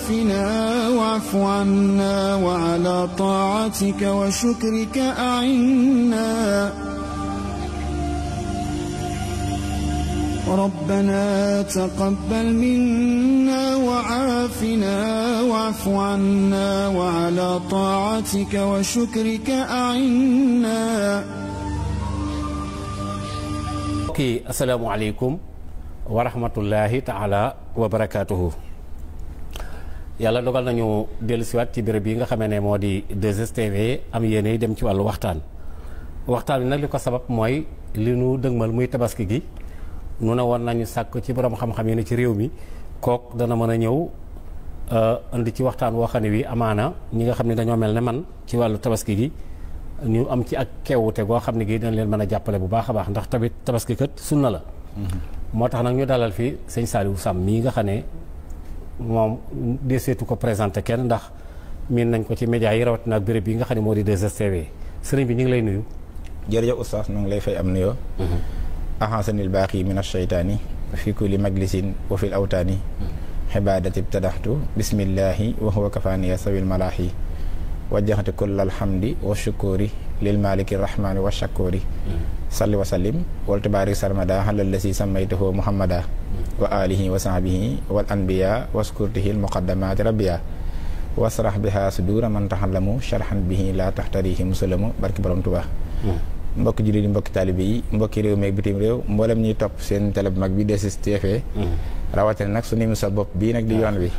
وعافنا واعف عنا وعلى طاعتك وشكرك أعنا ربنا تقبل منا وعافنا واعف عنا وعلى طاعتك وشكرك أعنا. Okay, asalaamaaleykum wa rahmatullahi taala wa barakaatuhu. Yàlla dogal nañu dellusiwaat ci béréb yi nga xamee ne moo di 2STV am yéene dem ci wàllu waxtaan bi nag li ko sabab mooy li nu dëgmal muy tabaski gi nu ne woon nañu sàkk ci borom xam-xam yi ne ci réew mi kook dana mën a ñëw indi ci waxtaan woo xam ne wi amaana ñi nga xam ne dañoo mel ne man ci wàllu tabaski gi ñu am ci ak keewute goo xam ne gi dañ leen mën a jàppale bu baax a baax ndax tamit tabaski kat sunna la. moo tax nag ñu dalal fi sëñ Saliou Samb mii nga xam ne moom deseetu ko présenté kenn ndax miin nañ ko ci média yi rawatina ak béréb yi nga xam ne moo di 2STV sëriñ bi ñu ngi lay nuyu. jërëjëf oustaz ñu ngi lay fay am nuyoo. ahansanil baaqi min ash-shaytaani fi kulli majlisin wa fil awtaani xibaadati ibtadaxtu bismillahi wa huwa kafaaniya sawil malaahi wajjaxati kull alhamdi wa shukuri lil maliki rahmani wa shakuri salli wa sallim wal tabarik sarmada halal lasi samaytuhu muhammada wa alihi wa sahbihi wal anbiya waskurtihi al muqaddamati rabbiya wasrah biha sudura man tahallamu sharhan bihi la tahtarihi musalamu barki borom Tuubaa. mbokki jullit yi mbokki taalibe yi mbokki réew meeg bitim réew mboolem ñuy topp seen télé bu mag bi 2STV rawatina nag su nimu sa bopp bii nag di yoon wi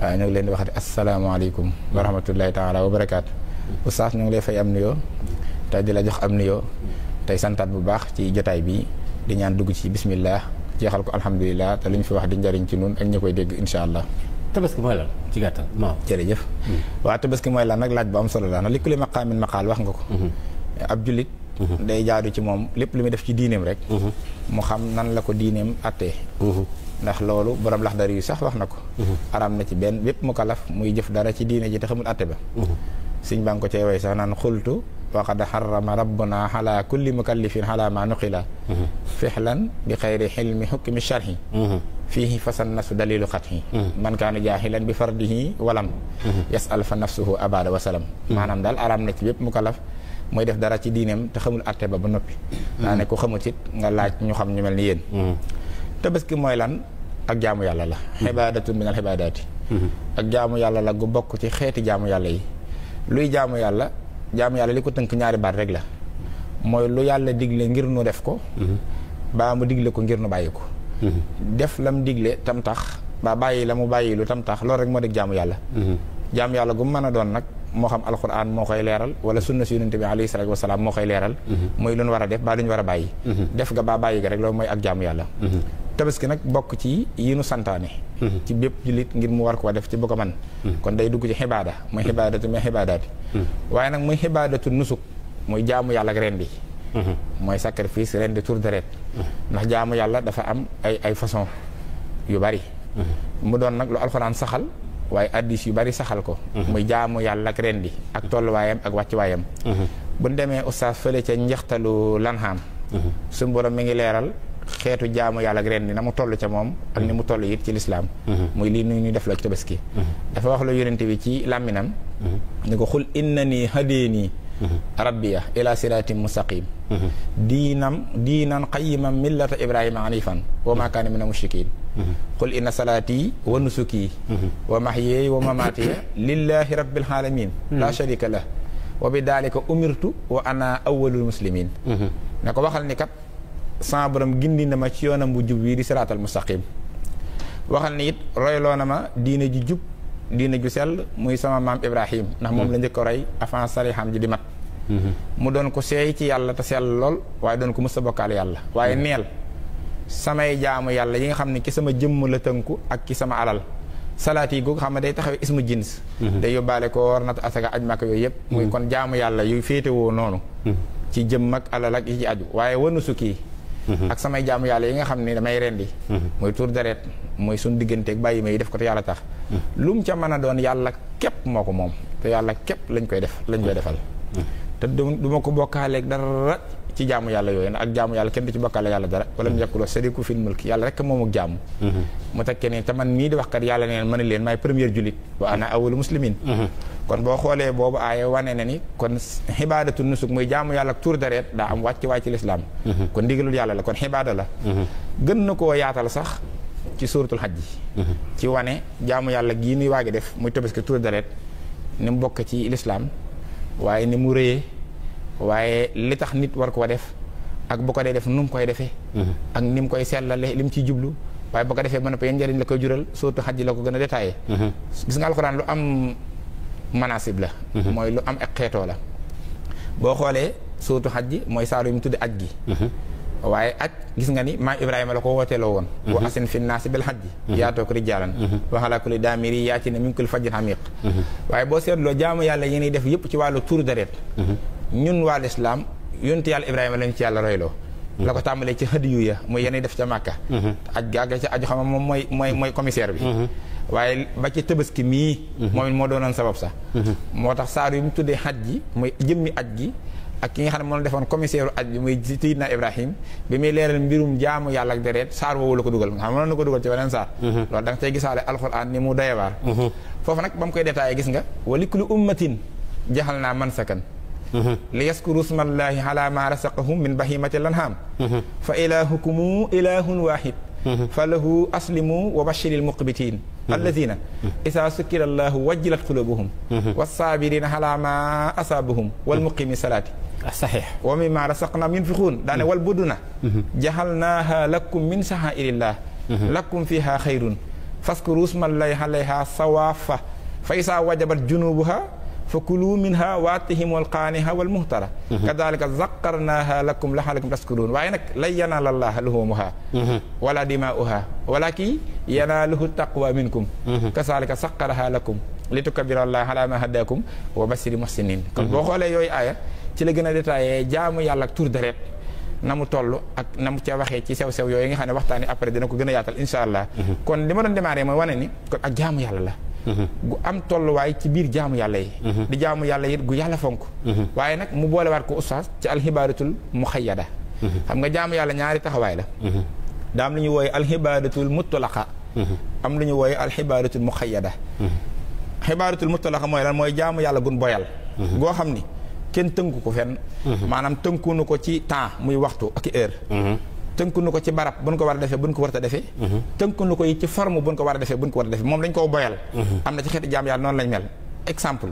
waaw ñu ngi leen di waxati asalaamaaleykum wa rahmatullahi taala wa barakaatu. oustaz ñu ngi lay fay am nuyoo tey di la jox am nuyoo tey santaat bu baax ci jotaay bi di ñaan dugg ci bismillah jeexal ko alhamdulilah te lu ñu fi wax di njariñ ci nun ak ñi koy dégg incha allah. tabaski mooy lan ci gàttal waaw. jërëjëf waaw tabaski mooy lan nag laaj bu am solo la li kulli maqaamin maqaal wax nga ko. ab jullit day jaadu ci moom lépp lu muy def ci diineem rek mu xam nan la ko diineem attee ndax loolu borom Laxdari yu sax wax na ko araam na ci benn bépp mu kalaf muy jëf dara ci diine ji te xamul atte ba suñ baa ngi ko cay way sax naan xultu wa qad harrama rabbuna ala kulli mukallifin ala ma nuqila fihlan bi xayri xilmi hukmi sharhi fiihi fasan nasu dalilu xathi man kaana jaahilan bi fardihi walam yasal fa nafsuhu abada wasalam maanaam daal araam na ci bépp mu kalaf mooy def dara ci diineem te xamul atte ba noppi daa ne ko xamut it nga laaj ñu xam ñu mel ni yéen tabaski mooy lan ak jaamu yàlla la xibaadatu min al xibaadaati ak jaamu yàlla la gu bokk ci xeeti jaamu yàlla yi luy jaamu yàlla li ko tënk ñaari baat rek la mooy lu yàlla digle ngir nu def ko baa mu digle ko ngir nu bàyyi ko def lam digle tam tax ba bàyyi la mu bàyyi lu tam tax loolu rek moo dëgg jaamu yàlla jaamu yàlla gu mën a doon nag moo xam alquran moo koy leeral wala sunna si yonente bi alayhi salaatu wasalaam moo koy leeral mooy lu ñu war a def baa lu ñu war a bàyyi def ga baa bàyyi ga rek loolu mooy ak jaamu yàlla tabaski nag bokk ci yi nu santaane ci bépp jullit ngir mu war koo def ci bu ko man kon day dugg ci xibaada muy xibaadatu muy xibaadaati waaye nag muy xibaadatu nusuk muy jaamu yàlla ak rendi mooy sacrifice rendi tour deret ndax jaamu yàlla dafa am ay façon yu bari mu doon nag lu alxuraan saxal waaye addis yu bari saxal ko muy jaamu yàlla ak rendi ak tolluwaayam ak wàccuwaayam bu ñu demee oustaz fële ca njeextalu lanhaam suñu borom mi ngi leeral xeetu jaamu yàlla ak rendi na mu toll ca moom ak ni mu toll it ci lislaam muy lii nu ñuy def la ci tabaski dafa wax la yonente bi ci làmminam ni ko xul innani hadeeni rabbiya ila siratin mustaqim diinan qayiman millata ibrahima hanifan wa ma kaana mina mushrikin qul inna salaati wa nusuki wa mahyeey wa mamaatiya lillahi rabbil alamin la sharika lah wa bi dalika umirtu wa ana awwalul muslimin ne ko waxal ni kat sama borom gindi na ma ci yoonam bu jub wi di siraatal mustaqim waxal ni it royloo na ma diine ju jub diine ju sell muy sama maam Ibrahim ndax moom la njëkk a roy avant sarixam ji di mat mu doon ko seey ci yàlla te sell lool waaye doon ko mës a bokkaale yàlla waaye neel samay jaamu yàlla yi nga xam ne ki sama jëmm la tënku ak ki sama alal salaat yi googu xam ne day taxawee ismu jins day yóbbaale ko war nat asaka aj maka yooyu yëpp muy kon jaamu yàlla yuy féetewoo noonu ci jëmm ak alal ak yi ci aju waaye wanu sukki ak samay jaamu yàlla yi nga xam ne damay rendi muy tur deret muy suñ digganteeg bàyyi may def ko te yàlla tax lu mu ca mën a doon yàlla képp moo ko moom te yàlla képp lañ koy defal te du ma ko bokkaaleeg dara ci jaamu yàlla yooyu ak jaamu yàlla kenn du ci bokkaale yàlla dara wala mu yàkkuloo sadiku fil mulk yàlla rek moom ak jaamu mu tekkee ne te man mii di wax kat yàlla neen mën leen maay première jullit wa ana awwalu muslimin kon boo xoolee boobu aaya wane na ni kon xibaadatu nusuk muy jaamu yàlla ak tuur deret daa am wàcc waay ci lislaam kon ndigalul yàlla la kon xibaada la gën na koo yaatal sax ci suuratul hajj ci wane jaamu yàlla gii nuy waagi def muy tabaski tuur deret ni mu bokk ci lislaam waaye ni mu rëyee waaye li tax nit war koo def ak bu ko dee def nu mu koy defee ak ni mu koy sellale li mu ciy jublu waaye bu ko defee mën a yeen njëriñ la koy jural suuratul hajj la ko gën a détaillé gis nga alxuraan lu am manasib la mooy lu am ak xeetoo la boo xoolee suuratul hajj mooy saaru yi mu tudde aj gi waaye aj gis nga ni maam Ibrahima la ko wooteeloo woon wa asin fi naasi bil hajji yaatoo ko rijaalan wa alaa kulli daamiri yaati na min kulli fajjin amiq waaye boo seetloo jaamu yàlla yi ñuy def yëpp ci wàllu tuur deret ñun waa lislaam yonent yàlla Ibrahima lañ ci yàlla royloo la ko tàmbalee ci hadiyu ya muy yenn def ca Màkka aj gàgga ca aju xam moom mooy commissaire bi waaye ba ci tabaski mii moom it moo doonoon sabab sax moo tax saar yu mu tuddee xaj ji muy jëmmi aj gi ak ki nga xam ne moom defoon commissaire aj bi muy Seydina Ibrahim bi muy leeral mbirum jaamu yàlla ak deret saar woowu la ko dugal nga xam mënoon na ko dugal ci beneen saar loolu da nga tey gisaale alxuraan ni mu doyewaar foofu nag ba mu koy détaillé gis nga wa li kulli ummatin jaxal naa mansakan li yaskuru smallahi ala ma rasaqahum min bahimati lanham fa ilahukumu ilahun wahid fa lahu aslimu wa bashiril muqbitin alladina isa sukkira allahu wajjilat qulubuhum wassaabirina ala ma asaabahum wal muqimi salaati saxiix wa mimma rasaqnahum yunfiquun daane wal buduna jaxalnaaha lakum min saxairillah lakum fiha xayrun faskuru smallahi alayha sawaafa fa isa wajabat junubuha fa kulu minha waatihim alqaaniha walmuhtara kadalika zakkarnaha lakum laxalakum taskuruun waaye nag lan yanaala allaha luhumuha wala dimaa'uha walakin yanaaluhu taqwa minkum kadalika sakkaraha lakum li tukabbira allaha ala ma hadakum wa bashiri muhsinin kon boo xoolee yooyu aaya ci la gën a détaillé jaamu yàlla ak tur deret na mu toll ak na mu ca waxee ci sew-sew yooyu nga xam ne waxtaani après dina ko gën a yaatal insha allah kon li ma doon démarré mooy wane ni kon ak jaamu yàlla la gu am tolluwaay ci biir jaamu yàlla yi di jaamu yàlla yi gu yàlla fonk waaye nag mu boolewaat ko ustaas ci alxibaadatul muxayyada xam nga jaamu yàlla ñaari taxawaay la daa am lu ñu wooye alxibaadatul mutlaqa am lu ñu wooye alxibaadatul muxayyada xibaadatul mutlaqa mooy lan mooy jaamu yàlla gun boyal goo xam ni kenn tënku ko fenn maanaam tënkunu ko ci temps muy waxtu ak heure tënkunu ko ci barab buñ ko war a defee buñ ko war a defee tënkunu ko yi ci forme buñ ko war a defee buñ ko war a defee moom dañ koo boyal am na ci xeeti jaam yàlla noonu lañ mel exemple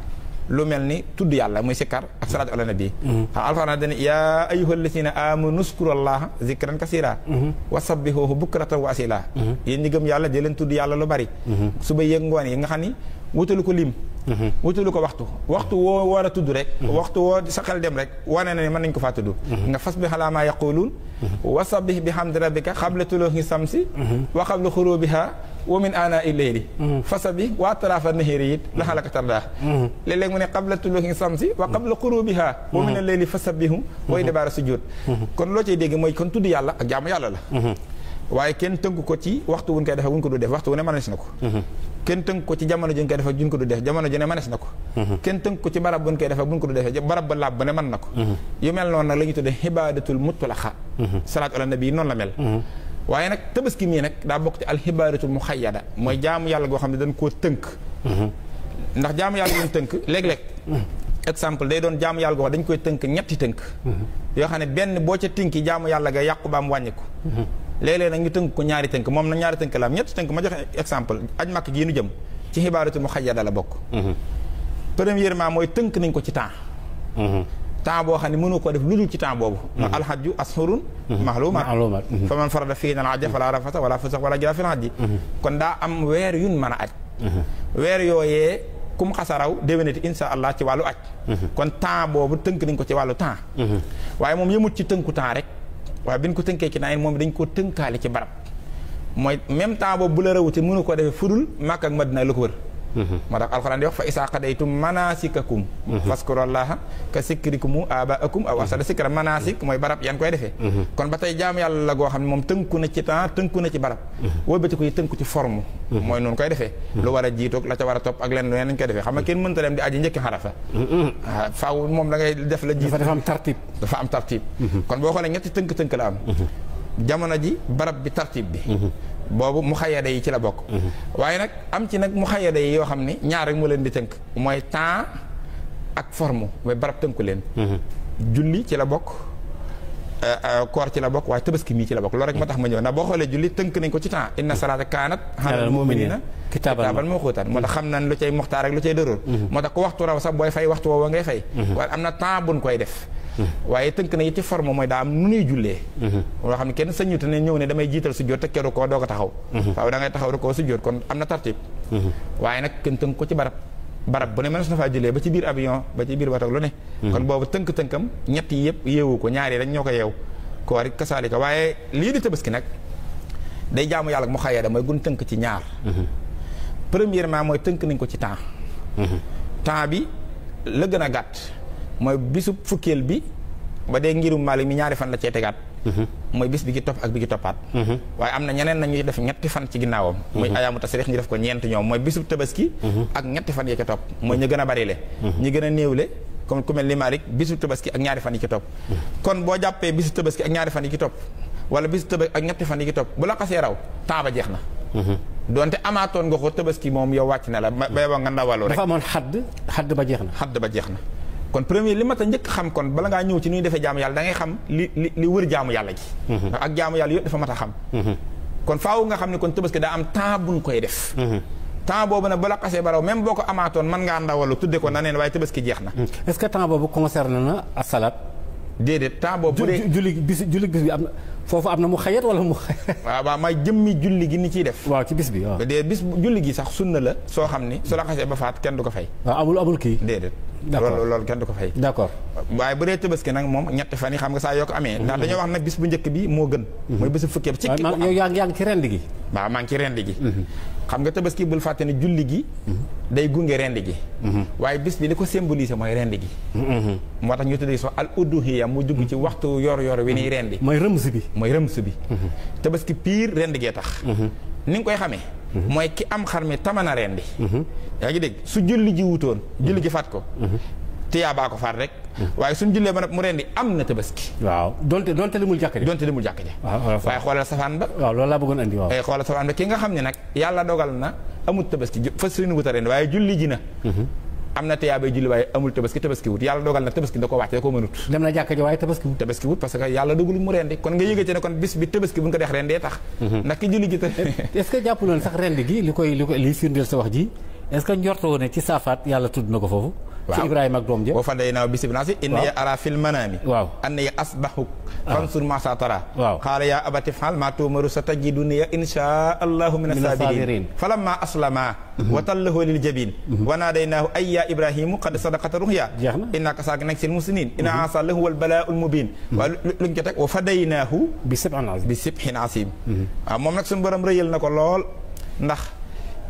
lu mel ni tudd yàlla muy sikkar ak salaatu ala nabi xam alxuraan dana yaa ayyuhal lazina aamanu uzkurullaha zikran kasiira wa sabbihuhu bukratan wa asila yéen ñi gëm yàlla di leen tudd yàlla lu bari suba yëg ngoon yi nga xam ni wutalu ko lim wutalu ko waxtu woo war a tudd rek waxtu woo sa xel dem rek wane na ne mën nañ ko faa tudd nga fasbih alaa maa yaquluun wa sabbih bihamdi rabbika qabla tuluu'i samsi wa qabla xuruubiha wa min aanaa'i layli fasabbih wa atraafa nahaari it la'allaka tardaa léeg-léeg mu ne qabla tuluu'i samsi wa qabla xuruubiha wa min al-layli fasabbihu wa idbaara sujuud kon loo cay dégg mooy kon tudd yàlla ak jaamu yàlla la waaye kenn tënku ko ci waxtu wuñ koy defee wuñ ko du def waxtu wu ne mënees na ko kenn tënk ko ci jamono juñ koy defee juñ ko du def jamono ju ne mënees na ko kenn tënk ko ci barab buñ koy defee buñ ko du defee barab ba laab ba ne mën na ko yu mel noonu nag la ñuy tuddee xibaadatul mutlaqa salaatu ala nabi noonu la mel waaye nag tabaski mii nag daa bokk ci alxibaadatul muxayyada mooy jaamu yàlla goo xam ne dañ koo tënk ndax jaamu yàlla yuñ tënk léeg-léeg exemple day doon jaamu yàlla goo xam dañ koy tënk ñetti tënk yoo xam ne benn boo ca tënki jaamu yàlla ga yàqu baam wàññiku léeg-léeg nag ñu tënk ko ñaari tënk moom nag ñaari tënk la am ñetti tënk ma joxe exemple aj màkk gii nu jëm ci xibaadatul muxayyada la bokk premièrement mooy tënk nañ ko ci temps boo xam ne mënu ko def lu dul ci temps boobu ndax alxajju ashurun mahluumaat fa man farada fiihinna al-hajja falaa rafasa wala fusuuqa wala jidaaala fil hajji kon daa am weer yun mën a aj weer yooyee kum xasaraw déwénati insha allah ci wàllu aj kon temps boobu tënk nañ ko ci wàllu temps waaye moom yëmut ci tënku temps rek waaye bi ñu ko tënkee ci naan moom dañ ko tënkaale ci barab mooy même temps boobu bu la rawute mënu ko defee fudul Makka ak Madina la ko wër moo tax alxuraan di wax fa isaa qadaytum manasikakum faskurullaha ka sikrikum abaakum aw asada sikra manasik mooy barab yan koy defee kon ba tey jaamu yàlla la goo xam ne moom tënku na ci temps tënku na ci barab wëlbati ko yi tënku ci forme mooy noonu koy defee lu war a jiitoog la ca war a topp ak leen lu nañ koy defee xam nga kenn mënta dem di aji njëkki xarafa faaw moom da ngay def la jiit dafa am tartib kon boo xoolee ñetti tënk-tënk la am jamono ji barab bi tartib bi boobu mu xayyada yi ci la bokk waaye nag am ci nag mu xayyada yi yoo xam ni ñaar rek moo leen di tënk mooy temps ak forme mooy barab tënku leen julli ci la bokk koor ci la bokk waaye tabaski mii ci la bokk loolu rek moo tax ma ñëw ndax boo xoolee julli tënk nañ ko ci temps inna salaata kaanat alal mu'minina kitaaban mawquutan moo tax xam nañ lu cay muxtaar ak lu cay dëroor moo tax ku waxtu raw sax booy fay waxtu woowa ngay fay waaye am na temps buñ koy def waaye tënk na it ci forme mooy daa am nu nuy jullee loo xam ne kenn sañuta ne ñëw ne damay jiital sujjóot te keru koo doo ko taxaw faaw da ngay taxaw rek koo sujjóot kon am na tartib waaye nag kenn tënk ko ci barab bu ne mënees na faa jullee ba ci biir avion ba ci biir bato lu ne kon boobu tënk-tënkam ñett yi yëpp yeewu ko ñaari dañ ñoo ko yeew ko war kasaalika waaye lii di tabaski nag day jaamu yàlla mu xayyada mooy gun tënk ci ñaar premièrement mooy tënk nañ ko ci temps bi la gën a gàtt mooy bisu fukkeel bi ba dee ngirum Maalik mi ñaari fan la cee tegaat mooy bis bi ki topp ak bi ki toppaat waaye am na ñeneen nañuy def ñetti fan ci ginnaawam muy ayaamu tasriix ñu def ko ñeent ñoom mooy bisu tabaski ak ñetti fan yi ci topp mooy ñu gën a bari le ñu gën a néewle comme ku mel ni Maalik bisu tabaski ak ñaari fan yi ci topp kon boo jàppee bisu tabaski ak ñaari fan yi ci topp wala bisu tabaski ak ñetti fan yi ci topp bu la xasee raw temps ba jeex na donte amaatoon nga ko tabaski moom yow wàcc na la bay ba nga ndawalu rek dafa amoon xadd ba jeex na xadd ba jeex na kon premier li mat a njëkk xam kon bala ngaa ñëw ci nu ñuy defee jaamu yàlla da ngay xam li wër jaamu yàlla ji ndax ak jaamu yàlla yëpp dafa mat a xam kon faaw nga xam ne kon tabaski daa am temps buñ koy def temps boobu nag bala xasee baraw même boo ko amaatoon mën ngaa ndawalu tudde ko na neen waaye tabaski jeex na est-ce que temps boobu concerne na asalaat déedéet temps boobu julli bis bi am na foofu am na mu xayat wala mu waaw may jëmmi julli gi ni ciy def waaw ci bis bi waaw déedéet bis julli gi sax sunna la soo xam ni su la xasee ba faat kenn du ko fay waaw amul kii déedéet loolu kenn du ko fay d'accord waaye bu dee tabaski nag moom ñetti fan yi xam nga saa yoo ko amee ndax dañoo wax nag bis bu njëkk bi moo gën mooy bisu fukkee ci yow yaa ngi ci rend gi waaw maa ngi ci rend gi xam nga tabaski bul fàtte ne julli gi day gunge rend gi waaye bis bi li ko symboliser mooy rend gi moo tax ñu tuddee so al udduhiya mu dugg ci waxtu yor wi niy rendi mooy rëms bi tabaski piir rend gee tax ni nga koy xamee mooy ki am xar mi tamana rendi yaa ngi dégg su julli ji wutoon julli ji faat ko tiyaa baa ko faat rek waaye suñ jullee ba nag mu rendi am na tabaski waaw donte li mul jàkk ja waaye xoolal safaan ba waaw loolu laa bëggoon andi waaw xoolal safaan ba ki nga xam ne nag yàlla dogal na amul tabaski fas yéene wut a rendi waaye julli ji na am na tiyaa bay julli waaye amul tabaski wut yàlla dogal na tabaski da ko wàcce da ko mënut dem na jàkk ja waaye tabaski wut parce que yàlla dogalul mu rendi kon nga yëgate ne kon bis bi tabaski bu ñu ko dex rendee tax ndax ki julli ji est-ce que jàpp loon sax rendi gi li firndeel sa wax ji est-ce que njortoo ne ci saafaat yàlla tudd na ko foofu ci Ibrahima ak doom ja boo fa day naaw bisi binasi inni ara fil manami anni asbahuk fansur ma sa tara qaala ya abati fal ma tumaru satajiduni insha allahu min as-sabirin falamma aslama wa tallahu lil jabin wa nadaynaahu ay ya ibrahimu qad sadaqata ruhya innaka saak nak sil muslimin inna asa lahu wal bala'ul mubin wa luñ ko teg wa fadaynaahu bi sibhin asim moom nag suñu borom rëyal na ko lool ndax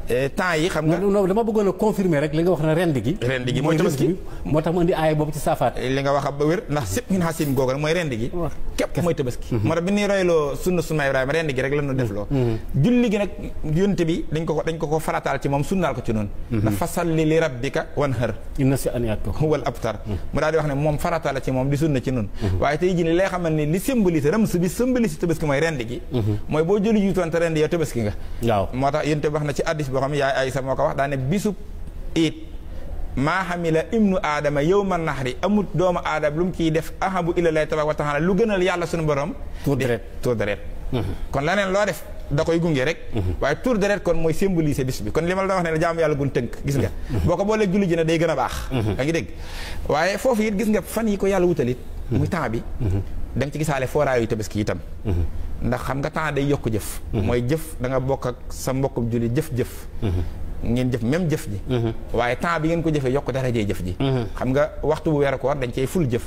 temps yi xam nga dama bëggoon a confirmer rek li nga wax ne rend gi mooy tabaski moo tax mu indi aaya boobu ci saafaat li nga wax ba wér ndax sib min xasim googu nag mooy rend gi képp mooy tabaski moo tax bi ñuy royloo sunna Ibrahima rend gi rek la ñu def loo julli gi nag yonte bi dañ ko farataal ci moom sunnaal ko ci noonu ndax fasalli li rabbika wanhar inna shani'aka huwal abtar mu daal di wax ne moom farataal la ci moom di sunna ci noonu waaye tey jii ni lay xamal ni li symbolise rams bi symbolise tabaski mooy rend gi mooy boo julli juutoon te rend yow tabaski nga waaw moo tax yonte bi wax na ci addis boo xam ne yaay Aysa moo ko wax daane bisub iit maa xamila ibnu aadama yawma nahri amut doomu aadama lu mu ciy def ahabu ilallah tabaaraka wa taala lu gënal yàlla suñu borom tuur deret kon leneen loo def da koy gunge rek waaye tuur deret kon mooy symboliser bis bi kon li ma la doon wax ne la jaamu yàlla gun tënk gis nga boo ko boolee julli ji ne day gën a baax da ngi dégg waaye foofu it gis nga fan yi ko yàlla wutalit muy temps bi da nga ci gisaale fooraayu tabaski itam ndax xam nga temps day yokk jëf mooy jëf da nga bokk ak sa mbokkum julli jëf ngeen jëf même jëf ji waaye temps bi ngeen ko jëfee yokk darajee jëf ji xam nga waxtu bu weeru koor dañ cey ful jëf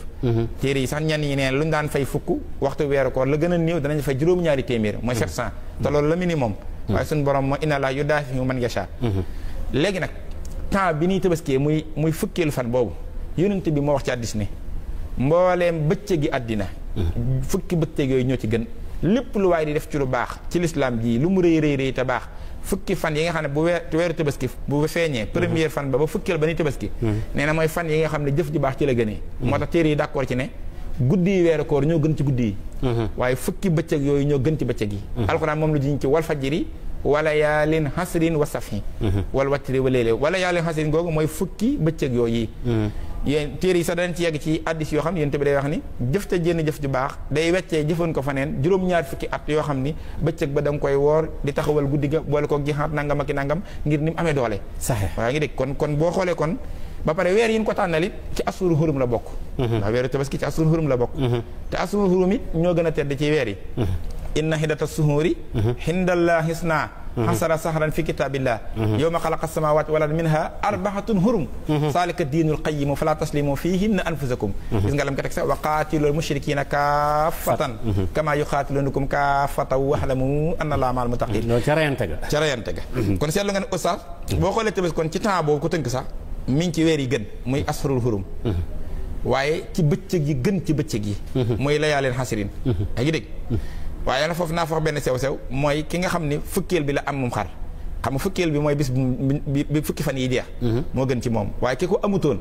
téere yi sax ñenn ñi neen lu ñu daan fay fukk waxtu bu weeru koor la gën a néew danañ fay juróom-ñaari téeméer mooy 700 te loolu la minimum waaye suñu borom moo inna laa yudaafi'u man yashaa léegi nag temps bi ñuy tabaskee muy fukkeelu fan boobu yonent bi moo wax ci hadiis ne mbooleem bëccëgi àddina fukki bëccëg yooyu ñoo ci gën lépp lu waay di def ci lu baax ci lislaam ji lu mu rëy te baax fukki fan yi nga xam ne bu weeru tabaski bu feeñee première fan ba fukkeel ba ni tabaski nee na mooy fan yi nga xam ne jëf ju baax ci la gënee moo tax téere yi d'accord ci ne guddi yi weeru koor ñoo gën ci guddi yi waaye fukki bëccëg yooyu ñoo gën ci bëccëg yi alxuraan moom lu jiñ ci wal fajri wala yaalin hasrin wa safhi wal watri wa leele wala yaalin hasrin googu mooy fukki bëccëg yooyu yéen téere yi sax danañ ci yegg ci addis yoo xam ne yéen bi day wax ni jëf te jénn jëf ju baax day weccee jëfoon ko faneen juróom-ñaar fukki at yoo xam ni bëccëg ba da nga koy woor di taxawal guddi ga boole ko jixaat nangam ak nangam ngir ni mu amee doole waaye ngi dégg kon boo xoolee kon ba pare weer yi ñu ko tànnal it ci asuru xurum la bokk ndax weeru tabaski ci asuru xurum la bokk te asuru xurum it ñoo gën a tedd ci weer yi inna hiddata suhuuri hindallahi isna xasara sahran fi kitaabillah yawma xalaqa samawati wal arda minha arbaatun hurum zalika diinul qayyimu fala taslimu fihinna anfusakum gis nga lam ko teg sax wa qaatilul mushrikina kaafatan kama yuqaatilunakum kaafatan wa'lamu anna allaha ma'al muttaqin ca rayante ga kon seetlu nga ne oustaz boo xoolee tamit kon ci temps boobu ko tënk sax mi ngi ci weer yi gën muy asharul hurum waaye ci bëccëg yi gën ci bëccëg yi muy layaalin xasirin a ngi dégg waaye nag foofu naa fa wax benn sew-sew mooy ki nga xam ni fukkeel bi la am moom xar xam nga fukkeel bi mooy bis bi fukki fan yi jeex moo gën ci moom waaye ki ko amutoon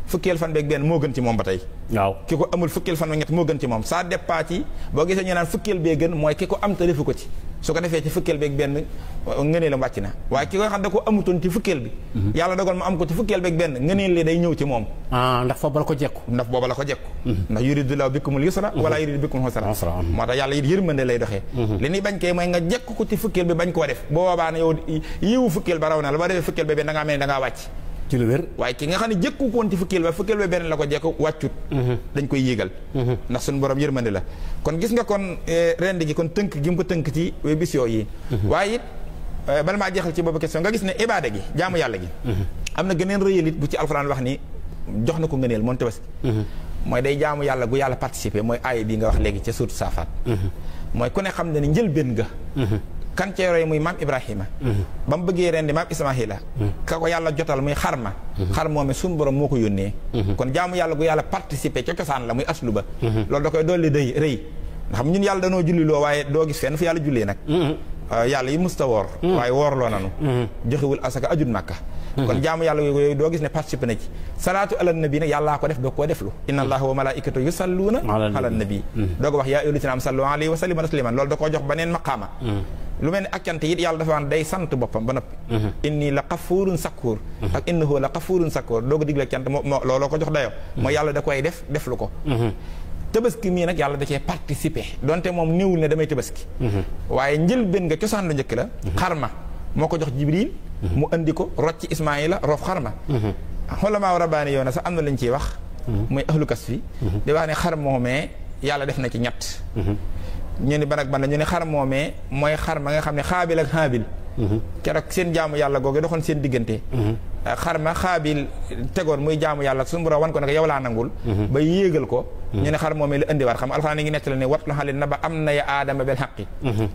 fukkeel fan beeg benn moo gën ci moom ba tey waaw ki ko amul fukkeel fan beeg ñett moo gën ci moom ça dépend ci boo gisee ñu naan fukkeel bee gën mooy ki ko am te defu ko ci su ko defee ci fukkeel beeg benn ngëneel am wàcc na waaye ki ko xam da ko amutoon ci fukkeel bi yàlla dogal mu am ko ci fukkeel beeg benn ngëneel li day ñëw ci moom ndax booba la ko jekku ndax yuridullahu bikumul yusra wala yuridu bikumul usra moo tax yàlla it yërmande lay doxee li ñuy bañ kay mooy nga jekk ko ci fukkeel bi bañ koo def boo boobaa ne yow yiwu fukkeel ba raw na la ba defee fukkeel ba benn da ngaa mel ni da ngaa wàcc ci lu wér waaye ki nga xam ne jëkku koon ci fukkeel ba benn la ko jekku wàccut dañ koy yéegal ndax suñu borom yërmande la kon gis nga kon rend gi kon tënk gi mu ko tënk ci bis yooyu waaye it bala maa jeexal ci boobu question nga gis ne ibaada gi jaamu yàlla gi am na gëneen rëyal it bu ci alxuraan wax ni jox na ko ngëneel moom tabaski mooy day jaamu yàlla gu yàlla participer mooy aaya bi nga wax léegi ca suuratu Saafaat mooy ku ne xam ne ni njëlbéen nga kan cee roy muy maam Ibrahima ba mu bëggee rendi maam Ismaahila ka ko yàlla jotal muy xar moome suñu borom moo ko yónnee kon jaamu yàlla gu yàlla participer ca cosaan la muy aslu ba loolu da koy dolli day rëy nga xam ñun yàlla danoo julli loo waaye doo gis fenn fu yàlla jullee nag yàlla yi musta woor waaye woorloo nanu joxewul asaka ajut màkka kon jaamu yàlla yooyu doo gis ne participer na ci salaatu ala nabi nag yàllaa ko def doo koo deflu inna allaha wa malaikatu yusalluuna ala nabi doo ko wax yaa ayyuhal lazina aamanu sallu alayhi wa sallimu tasliman loolu da koo jox beneen maqaama lu mel ne ak cant it yàlla dafa wax day sant boppam ba noppi inni la xafuurun sakkuur ak innahu la xafuurun sakkuur doo ko digle cant moo looloo ko jox dayoo mooy yàlla da koy def lu ko tabaski mii nag yàlla da cee participer donte moom néewul ne damay tabaski waaye njëlbéen nga cosaan lu njëkk la xarma moo ko jox jibril mu andi ko rocc ismaila roof xarma xulamaa rabbaani yow na sax am na lañ ciy wax muy ahlu kas fi di wax ne xar moomee yàlla def na ci ñett ñu ni ban ak ban la ñu ne xar moomee mooy xar ma nga xam ne xaabil ak xaabil keroog seen jaamu yàlla googu doxoon seen diggante xar ma xaabil tegoon muy jaamu yàlla suñu borom wan ko nag yow laa nangul ba yéegal ko ñu ne xar moomee la indiwaat xam alxuraan ni ngi nettali ne watlu xalil na ba am na ya aadama bil xaqi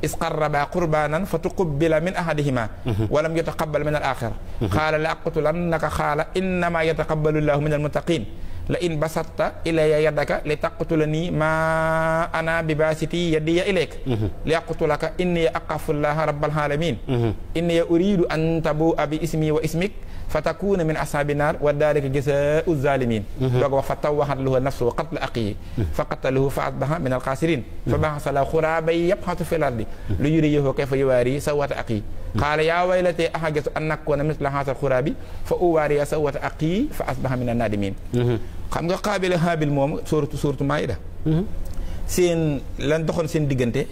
is qarraba qurbanan fa tuqubila min ahadihima walam yutaqabal min al axir xaala la aqtulannaka xaala innama yataqabalu llahu min al muttaqin la in basatta ilaya yadaka li taqtulani ma ana bi basiti yadiya ilayk li aqtulaka inni aqafullaha rabbal alamin inni uridu an tabua bi ismi wa ismik fa takuna min ashabi naar wa dalika jazaa'u zalimin doog wax fa tawaxat lahu nafsu qatla aqihi fa qatalahu fa asbaha min alxaasirin fa baxasa lahu xuraabay yabxatu fi l ardi lu yuriyahu kayfa yuwaari sawata aqihi qaala yaa waylatee axagetu an nakuna misla haazal xuraabi fa uwaariya sawata aqihi fa asbaha min annadimin xam nga xaabil xaabil moom suuratu maayida seen lan doxoon seen diggante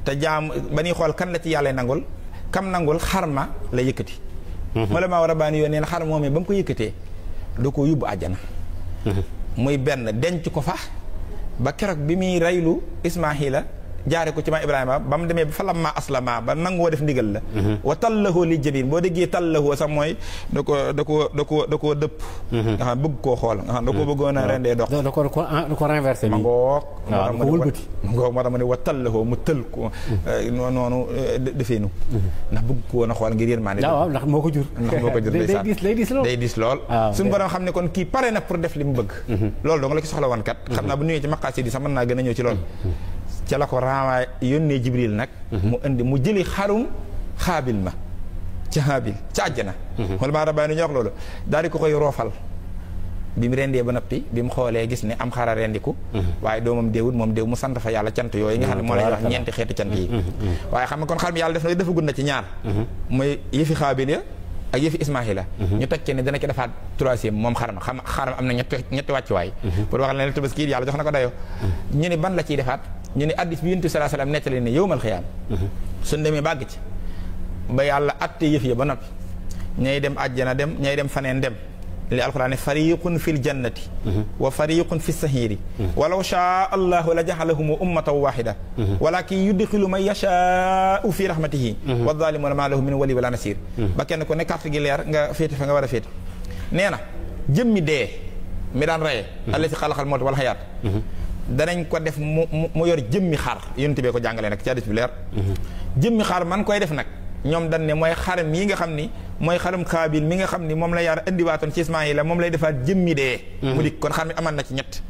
te jaam ba ñuy xool kan la ci yàlla nangul kam nangul xarma la yëkkati mala maa war a baani yoon neen xar moomee ba mu ko yëkkatee da ko yóbbu àjjana muy benn denc ko fa ba keroog bi muy reylu Ismaahila jaare ko ci maam Ibrahima ba mu demee ba fa lamma aslama ba nangoo def ndigal la wa tallahu li jabin boo déggee tallahu sax mooy da koo dëpp nga xam bëgg koo xool nga xam da koo bëggoon a rendee dox da ko renversé ma ngoog moo tax mu ne wa tallahu mu tël ko noonu defeenu ndax bëgg ko woon a xool ngir yërmande waaw ndax moo ko jur day dis lool suñu borom xam ne kon kii pare na pour def li mu bëgg loolu dong la ki soxla woon kat xam naa bu ñëwee ci maqaasi di sax mën naa gën a ñëw ci loolu ca la ko raawaa yónnee Jibril nag mu indi mu jëli xarum xaabil ma ca xaabil ca àjjana wala maa rabbaay nu ñu wax loolu daal di ko koy roofal bi mu rendee ba noppi bi mu xoolee gis ne am xara rendiku waaye doomam déewut moom déew mu sant fa yàlla cant yooyu nga xam ne moo lay wax ñeenti xeeti cant yi waaye xam nga kon xar mi yàlla def na defagul na ci ñaar mooy yëfi xaabil ya ak yëfi Ismaahila ñu teg ci ne dana ci defaat troisième moom xarma am na ñetti wàccuwaay pour wax leen tabaski yàlla jox na ko dayoo ñu ne ban la ciy defaat ñu ne addis bi Yonent bi sallallahu alayhi wasallam nettali ne yawmal xiyaam suñ demee bàgg ci ba yàlla atte yëf ya ba noppi ñay dem àjjana dem ñay dem faneen dem li alquran ne fariqun fil jannati wa fariqun fi sahiri walaw shaa allahu la jaxalahum ummatan waxida walakin yudxilu man yashaau fi rahmatihi wa zalimuna ma lahum min wali wala nasir ba kenn ko ne carte gi leer nga féete fa nga war a féete nee na jëmmi dee mi daan reye allati xalaqal mawta wal hayaat danañ ko def mu yor jëmmi xar yonent bee ko jàngale nag ci hadiis bi leer jëmmi xar man koy def nag ñoom dañ ne mooy xaram yi nga xam ni mooy xaram xaabil mi nga xam ni moom la yar indiwaatoon ci Ismaayila moom lay defaat jëmmi dee mu dikk kon xar mi aman na ci ñett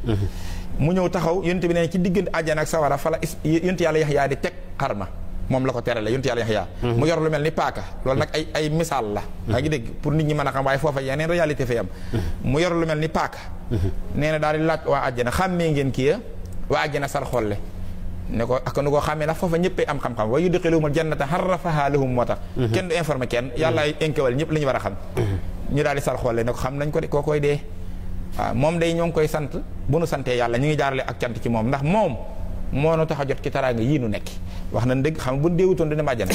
mu ñëw taxaw yonent bi ne ci diggante àjjana ak sawara fa la yonent yàlla Yaxya di teg xar ma moom la ko terale yonent yàlla Yaxya mu yor lu mel ni paaka loolu nag ay misaal la maa ngi dégg pour nit ñi mën a xam waaye foofa yeneen réalité fa am mu yor lu mel ni paaka nee na daal di laaj waa àjjana xàmmee ngeen kii waa àjjana sar xolle ne ko ak nu ko xàmmee ndax foofa ñëppay am xam-xam wa yudxiluhumul jannata harrafaha lahum moo tax kenn du informé kenn yàlla ay inkewal ñëpp la ñu war a xam ñu daal di sar xolle ne ko xam nañ ko de koo koy dee waaw moom day ñoo ngi koy sant bu nu santee yàlla ñu ngi jaarale ak cant ci moom ndax moom moo nu tax a jot ci taraanga yii nu nekk wax nañ dëgg xam bu nu deewutoon dina màjjana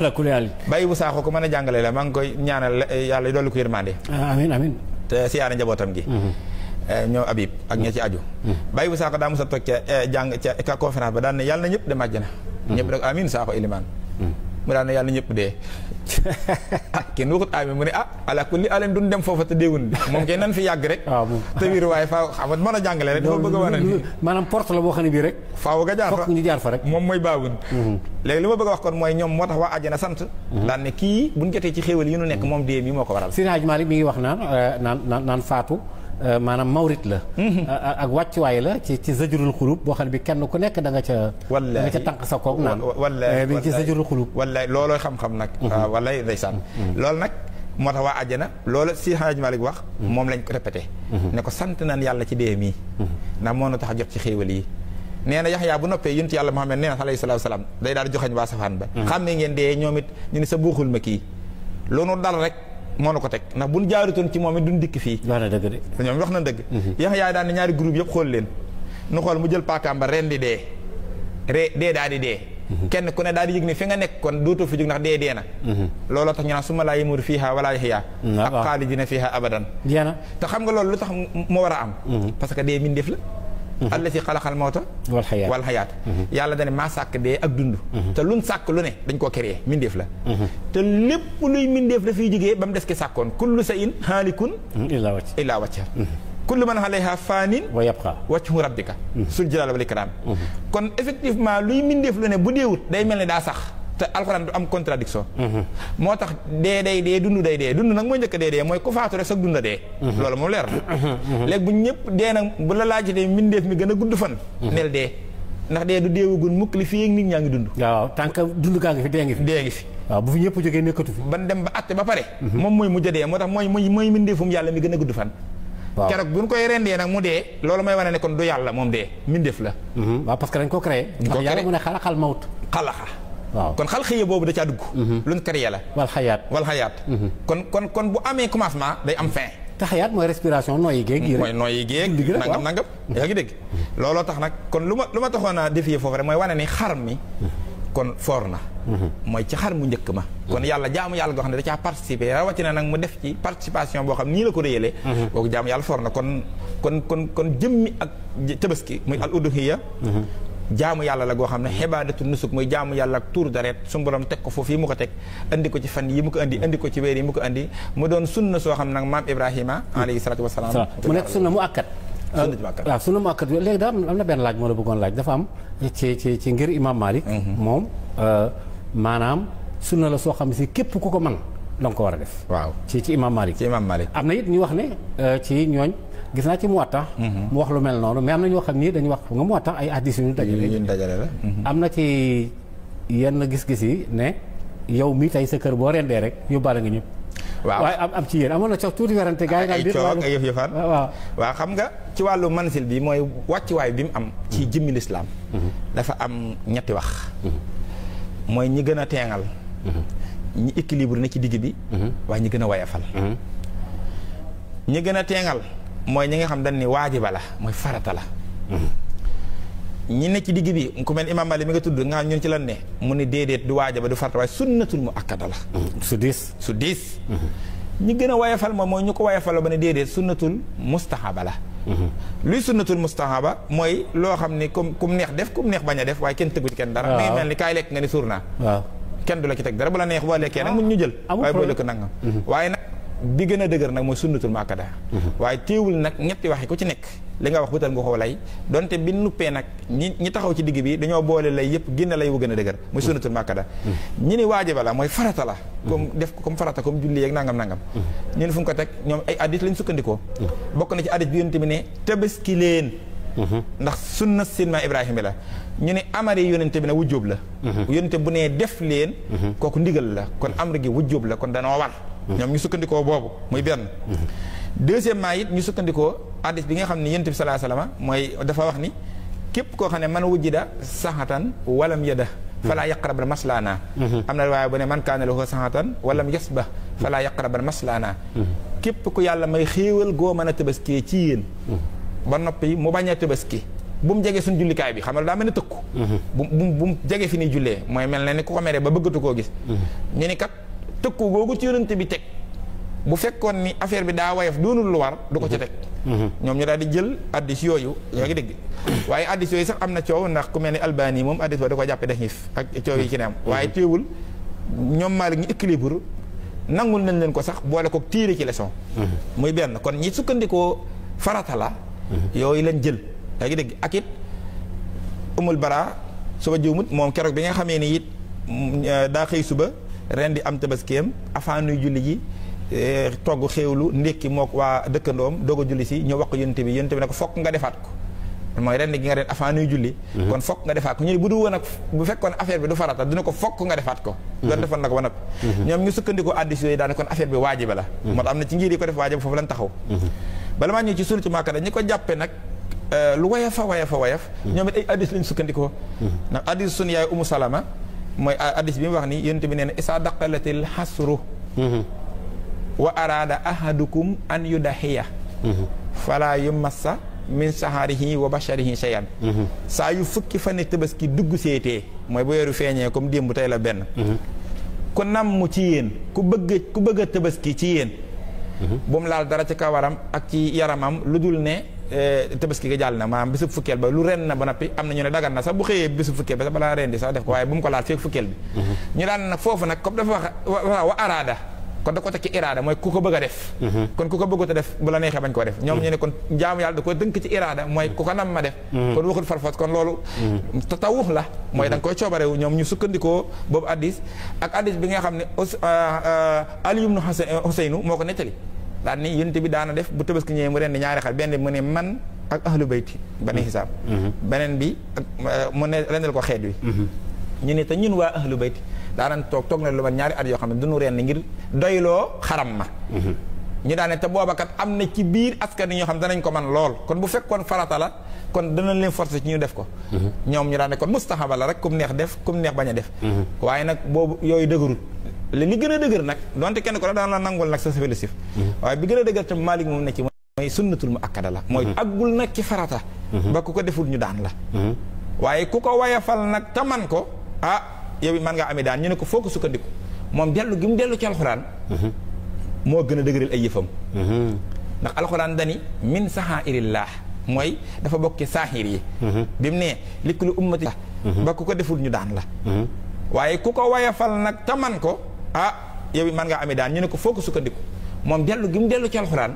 la kuleyal bàyyi bu saaxoo ko mën a jàngale la maa ngi koy ñaanal yàlla dolli ko yërmande amiin amiin te siyaare njabootam gi ñoo Habib ak ña ci aju bàyyi bu saako daa mos a toog ca jàng ca conférence ba daan ne yàlla na ñëpp dem àjjana ñëpp rek amin saako ilimaan mu daan ne yàlla na ñëpp dee kenn waxut amin mu ne ala kulli aleen duñ dem foofa te déewun bi moom kay nan fi yàgg rek te biir waaye faaw xam nga mën a jàngale rek dafa bëgg a wane ni maanaam porte la boo xam ne bii rek faaw nga jaar fa fokk ñu jaar fa rek moom mooy baawun léegi li ma bëgg a wax kon mooy ñoom moo tax waa àjjana sant daan ne kii buñ jotee ci xéewal yi nu nekk moom dee mi moo ko waral Seydi Hadji Malick mi ngi wax naan faatu maanaam mawrit la ak wàccuwaay la ci zajrul xulub boo xam ne bi kenn ku nekk da nga ca tànq sa koog naan wallaay bi ci zajrul xulub wallaay loolooy xam-xam nag waaw wallaay ndeysaan loolu nag moo tax waa àjjana loolu si Hadj Malick wax moom lañ ko répété ne ko sant nañ yàlla ci dee mii ndax moo na tax a jot ci xéewal yi nee na Yaxya bu noppee yonent yàlla Muhammad nee na alayhi salaatu salaam day daal joxañ waa safaan ba xam ne ngeen dee ñoom it ñu ne sa buuxul ma kii loolu dal rek moo na ko teg ndax buñ jaarutoon ci moom it duñ dikk fii wax na dëgg de ñoom wax na dëgg Yaxya daan ne ñaari groupe yëpp xool leen nu xool mu jël paakaam ba ren di dee dee daal di dee kenn ku ne daal di yëg ni fi nga nekk kon dootoo fi jóg ndax dee na looloo tax ñu naan suma laa yamuru fiiha wala yaxya ak xaalidina fiiha abadan te xam nga loolu lu tax moo war a am parce que dee mindeef la allati xalaqal mawta wal xayaat yàlla dane maa sàkk dee ak dund te luñ sàkk lu ne dañ koo créé mindeef la te lépp luy mindeef dafay jógee ba mu des ki sàkkoon kullu sa in haalikun illaa wajha kullu man alayha faanin wa yabqa wajhu rabbika sul jalaali wal ikraam kon effectivement luy mindeef lu ne bu deewut day mel ne daa sax te alxuraan du am contradiction moo tax dee dund day dee dund nag mooy njëkk dee mooy ku faatu rek sax dund dee loolu moom leer na léegi bu ñëpp dee nag bu la laajtee mbindeef mi gën a gudd fan neel dee ndax dee du deewagul mukk li fii ak nit ñaa ngi dund waaw tant que dund gaa ngi fi dee ngi fi waaw bu fi ñëpp jógee nekkatu fi ban dem ba atte ba pare moom mooy mujj dee moo tax mooy mbindeefum yàlla mi gën a gudd fan keroog bu ñu koy rendee nag mu dee loolu may wane ne kon du yàlla moom dee mbindeef la waaw parce que dañ ko créé ndax yàlla mu ne xalaxal mawt xalaxa waaw kon xal xëye boobu da caa dugg luñ créé la wal xayaat kon bu amee commencement day am fin te xayaat mooy respiration nooyi géeg yi rek mooy nooyi géeg nangam yaa ngi dégg looloo tax nag kon lu ma taxoon a défier foofu rek mooy wane ni xar mi kon foor na mooy ci xar mu njëkk ma kon yàlla jaamu yàlla goo xam ne da caa participer rawatina nag mu def ci participation boo xam nii la ko réyalee kooku jaamu yàlla foor na kon jëmmi ak tabaski muy al uduhiya jaamu yàlla la goo xam ne xibaadatu nusuk mooy jaamu yàlla ak tuur deret suñu borom teg ko foofu yi mu ko teg andi ko ci fan yi mu ko andi ko ci weer yi mu ko andi mu doon sunna soo xam nag maam Ibrahima alayhi salaatu wasalaam mu nekk sunna mu akkat waaw sunna mu akkat léegi daa am na benn laaj moo la bëggoon laaj dafa am ci ngir imam Malik moom maanaam sunna la soo xam ne si képp ku ko mën da nga ko war a def waaw ci imam Malik am na it ñu wax ne ci ñooñ gis naa ci Muwatta mu wax lu mel noonu mais am na ñoo xam ni dañuy wax nga Muwatta ay hadiis yu ñu dajale la am na ci yenn gis-gis yi ne yow mii tey sa kër boo rendee rek yóbbaale nga ñëpp waaw waaye am ci yéen amoon na cox tuuti werante gars yi ay coow ak yëf-yëfaan waaw xam nga ci wàllu mansil bi mooy wàccuwaay bi mu am ci jëmmi lislaam dafa am ñetti wax mooy ñi gën a teengal ñi équilibre na ci digg bi waaye ñi gën a wayafal ñi gën a teengal mooy ñi nga xam dañ ni waajiba la mooy farata la ñi ne ci digg bi ku mel imam Malik mi nga tudd nga xam ñun ci lan ne mu ni déedéet du waajiba du farata waaye sunnatul mu akkada la su diis ñi gën a wayafal moom mooy ñu ko wayafal ba ne déedéet sunnatul mustahaba la luy sunnatul mustahaba mooy loo xam ni kum neex def kum neex bañ a def waaye kenn tëggu ci kenn dara mi ngi mel ni kaay lekk nga ni suur naa kenn du la ci teg dara bu la neex boo lekkee nag mun ñu jël waaye boo lekk nangam waaye nag bi gën a dëgër nag mooy sunnatul muakkada waaye teewul nag ñetti wax yi ku ci nekk li nga wax wutal nga ko lay donte bi nuppee nag ñi taxaw ci digg bi dañoo boole lay yëpp génn lay wu gën a dëgër mooy sunnatul muakkada ñi ni waajiba la mooy farata la comme def ko comme farata comme julli yeeg nangam ñu ne fu mu ko teg ñoom ay addis lañ sukkandikoo bokk na ci addis bi yonent bi ne tabaski leen ndax sunna sidna Ibrahima la ñu ne amari yonente bi ne wujjóob la yonente bu nee def leen kooku ndigal la kon amri gi wujjóob la kon danoo war ñoom ñu sukkandikoo boobu muy benn deuxièmement it ñu sukkandikoo hadis bi nga xam ne yonente bi sallallahu alayhi wasallam mooy dafa wax ni képp koo xam ne man wujjida saxatan walam yada falaa yaqrabal maslaana am na waaye bu ne man kaana lahu saxatan walam yasba falaa yaqrabal maslaana képp ku yàlla may xéewal goo mën a tabaskee ci yéen ba noppi mu bañ a tabaski bu mu jege suñ jullikaay bi xam nga daa mel ne tëkku bu mu jege fi ni jullee mooy mel ne ni ku ko meree ba bëggatu koo gis ñu ni kat tëkku googu ci yonent bi teg bu fekkoon ni affaire bi daa wayaf doonul lu war du ko ca teg ñoom ñu daal di jël addis yooyu yaa ngi dégg waaye addis yooyu sax am na coow ndax ku mel ni Albani moom addis ba da ko jàppe daxiif ak coow yi ci ne am waaye teewul ñoom Maalik ñu équilibre nangul nañ leen ko sax boole ko tiire ci leçon muy benn kon ñi sukkandikoo farata la yooyu lañ jël yaa ngi dégg ak it umul bara suba juumut moom keroog bi nga xamee ni it daa xëy suba ren di am tabaskeem avant nuy julli ji togg xéewlu ndékki mook waa dëkkandoom doog a julli si ñu wax ko yonent bi ne ko fokk nga defaat ko mooy ren gi nga ren avant nuy julli kon fokk nga defaat ko ñu ne bu du woon ak bu fekkoon affaire bi du farata dina ko fokk nga defaat ko doon defoon na ko ba noppi ñoom ñu sukkandikoo addis yooyu daane kon affaire bi waajiba la moo tax am na ci ngir yi ko def waajiba foofu lañ taxaw bala maa ñëw ci sunnatu muakkada ñi ko jàppe nag lu wayaf ñoom it ay addis lañ sukkandikoo ndax addis sunu yaay Umu Salama mooy addis bi mu wax ni yonent bi nee na isa daqalatil xasru wa araada ahadukum an yudahiya fala yumassa min saharihi wa basharihi shay'an saa yu fukki fan tabaski dugg seetee mooy bu weeru feeñee comme démb tey la benn ku namm ci yéen ku bëgg a tabaski ci yéen bu mu laal dara ci kawaram ak ci yaramam lu dul ne tabaski ga jàll na maanaam bisub fukkeel ba lu ren na ba noppi am na ñu ne dagan na sax bu xëyee bisub fukkeel ba sax balaa ren di sax def ko waaye bu mu ko laal fekk fukkeel bi ñu daan nag foofu nag comme dafa wax wa araada kon da ko teg ci iraada mooy ku ko bëgg a def kon ku ko bëggut a def bu la neexee bañ koo def ñoom ñu ne kon jaamu yàlla da ko dënk ci iraada mooy ku ko nam ma def kon waxut farfos kon loolu tatawux la mooy da nga koy coobarewu ñoom ñu sukkandikoo boobu addis ak addis bi nga xam ne Ali ibn Husaynu moo ko nettali daan ni yonent bi daana def bu tabaski ñëwee mu rendi ñaari xar benn bi mu ne man ak ahlu bayti bani hisaab beneen bi mu ne rendal ko xeet wi ñu ne te ñun waa ahlu bayti daanan toog na lu man ñaari at yoo xam ne duñu rendi ngir doyloo xaram ma ñu daane te booba kat am na ci biir askan yi ñoo xam danañ ko man lool kon bu fekkoon farata la kon danañ leen forcer ci ñu def ko ñoom ñu daane kon mustahaba la rek kum neex def kum neex bañ a def waaye nag boobu yooyu dëgërul li gën a dëgër nag donte kenn ko la daan la nangul nag sa philosophie waaye bi gën a dëgër tam Maalik moom ne ci mooy sunnatul muakkada la mooy aggul nag ci farata ba ku ko deful ñu daan la waaye ku ko wayafal nag te man ko yow it man ngaa amee daan ñu ne ko foo ko sukkandiku moom dellu gi mu dellu ci alxuraan moo gën a dëgëral ay yëfam ndax alxuraan dani min saxaairillah mooy dafa bokki saaxir yi bi mu ne li kulli ummati ba ku ko deful ñu daan la waaye ku ko wayafal nag te man ko yow man ngaa amee daan ñu ne ko foo ko sukkandiku moom dellu gi mu dellu ci alxuraan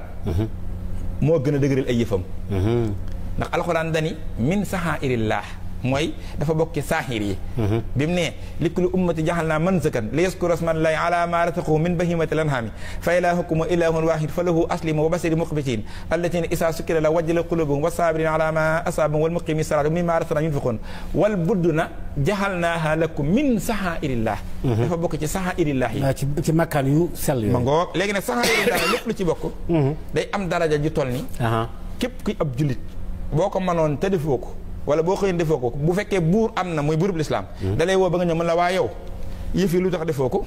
moo gën a dëgëral ay yëfam ndax alxuraan dani min saxaa'irillah mooy dafa bokki saaxir yi bi mu ne li kulli ummati jaxalnaa mansakan li yaskuru rasmallahi ala ma razaqahum min bahimati lan'aami fa ilaahukum ilaahun waahid fa lahu aslimu wa bashiri muxbitiin allaziina izaa zukira la wajilat quluubuhum wa saabiriina ala ma asaabahum wal muqiimi salaata mimmaa razaqnaahum yunfiquun wal budduna jaxalnaahaa lakum min saxaa'irillah dafa bokk ci saxaa'irillah yi ci makkaan yu sell yooyu ma ngoog léegi nag saxaa'irillah lépp lu ci bokk day am daraja ju toll ni képp kuy ab jullit boo ko mënoon te defoo ko wala boo xëyoon defoo ko bu fekkee buur am na muy buurub lislaam da lay woo ba nga ñëw mën la waa yow yëf yi lu tax defoo ko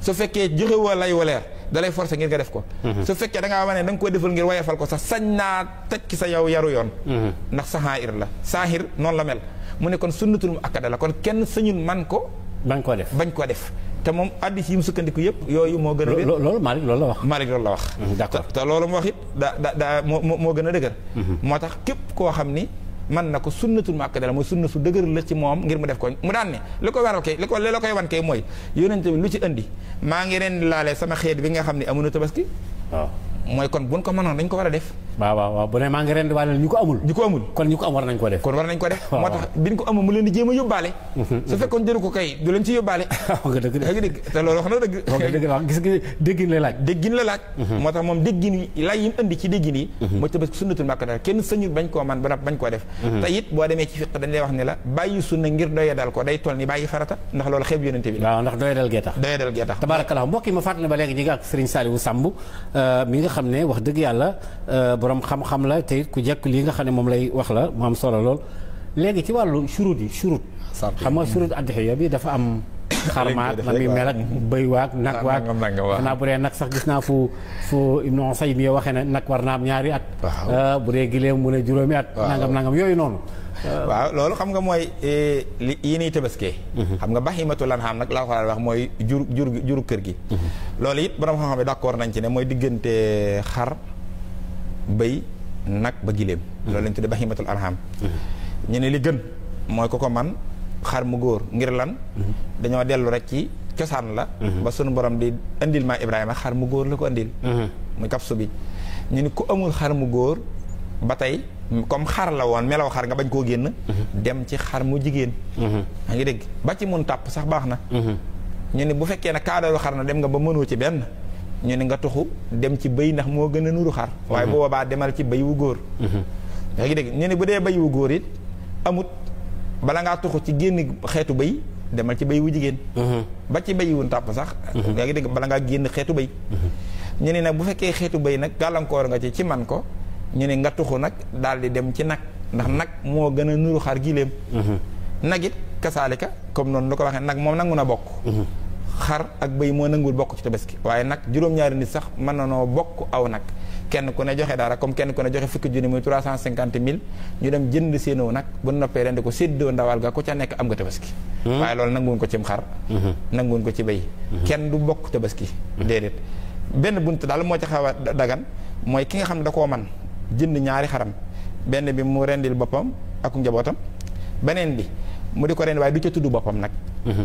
su fekkee joxe woo lay waleer da lay forcer ngir nga def ko su fekkee da ngaa wane da nga koy defal ngir wayefal ko sax sañ naa teg ci sa yow yaru yoon ndax saxaahir la saahir noonu la mel mu ne kon sunnatul mu akkada la kon kenn sañul man ko bañ koo def te moom addis yi mu sukkandiku yëpp yooyu moo gën a wér loolu Malick loolu la wax Malick loolu la wax d'accord te loolu mu wax it moo gën a dëgër moo tax képp koo xam ni man na ko sunnatul muakkada la mooy sunna su dëgër la ci moom ngir mu def ko mu daan ne li koy waral kay li la koy wan kay mooy yonent bi lu ci indi maa ngi ren laale sama xeet bi nga xam ne amuñu tabaski waaw mooy kon buñ ko mënoon dañ ko war a def waaw bu ne maa ngi ren waale ñu ko amul kon ñu ko am war nañ ko def moo tax biñ ko amul mu leen di jéem a yóbbaale su fekkoon jëru ko kay du leen ci yóbbaale nga dëgg te loolu wax na dëgg wax gis nga déggin la laaj moo tax moom déggin lay yim indi ci déggin yi mooy tabaski sunnatul muakkada kenn sañul bañ koo man ba bañ koo def te it boo demee ci fiq dañ lay wax ne la bàyyi sunna ngir doye dal ko day toll ni bàyyi farata ndax loolu xeeb yonente bi waaw ndax doye dal gee tax tabarakallah mbokk yi ma fàttali ba léegi ñi nga ak Serigne Saliou Samb mi nga xam ne wax dëgg yàlla borom xam-xam la te it ku jekk lii nga xam ne moom lay wax la mu am solo lool léegi ci wàllu shurut xam nga shurut addiya bi dafa am xarmaat na muy mel ak bëy waag nag waag xanaa bu dee nag sax gis naa fu Ibnu Usaymi waxee ne nag war naa am 2 at bu dee gileem mu ne 2 at nangam yooyu noonu waaw loolu xam nga mooy yi niy tabaskee xam nga bahimatul an'am nag laa ko wax mooy juru kër gi loolu it borom xam-xam bi d'accord nañ ci ne mooy diggante xar bëy nag ba gileem loolu lañ tuddee bahimatul an'am ñu ne li gën mooy ko man xar mu góor ngir lan dañoo dellu rek ci cosaan la ba sunu borom di indil ma Ibrahima xar mu góor la ko indil muy kapsu bi ñu ni ku amul xar mu góor ba tey comme xar la woon melaw xar nga bañ koo génn dem ci xar mu jigéen maa ngi dégg ba ci mun tàpp sax baax na ñu ni bu fekkee ne kaadaru xar na dem nga ba mënoo ci benn ñu ni nga tuxu dem ci bëy ndax moo gën a nuru xar waaye bu boobaa demal ci bëy wu góor yaa ngi dégg ñu ni bu dee bëy wu góor it amut bala ngaa tuxu ci génn xeetu bëy demal ci bëy wu jigéen ba ci bëy wu tàpp sax yaa ngi dégg bala ngaa génn xeetu bëy ñu ne nag bu fekkee xeetu bëy nag gàllankoor nga ci man ko ñu ne nga tuxu nag daal di dem ci nag ndax nag moo gën a nuru xar giléem nag it kasaalika comme noonu lu ko waxee nag moom nangu na bokk xar ak bëy moo nanguwul bokk ci tabaski waaye nag juróom-ñaari nit sax mën na noo bokk aw nag kenn ku ne joxe dara comme kenn ku ne joxe fukki junni muy 350 000 ñu dem jënd seenoo nag bu noppee rendi ko séddoo ndawal ga ku ca nekk am nga tabaski waaye loolu nanguwuñ ko cim xar nanguwuñ ko ci bëy kenn du bokk tabaski déedéet benn bunt daal moo ci xaw a dagan mooy ki nga xam ne da koo man jënd 2 xaram benn bi mu rendil boppam ak njabootam beneen bi mu di ko rendi waaye du ca tudd boppam nag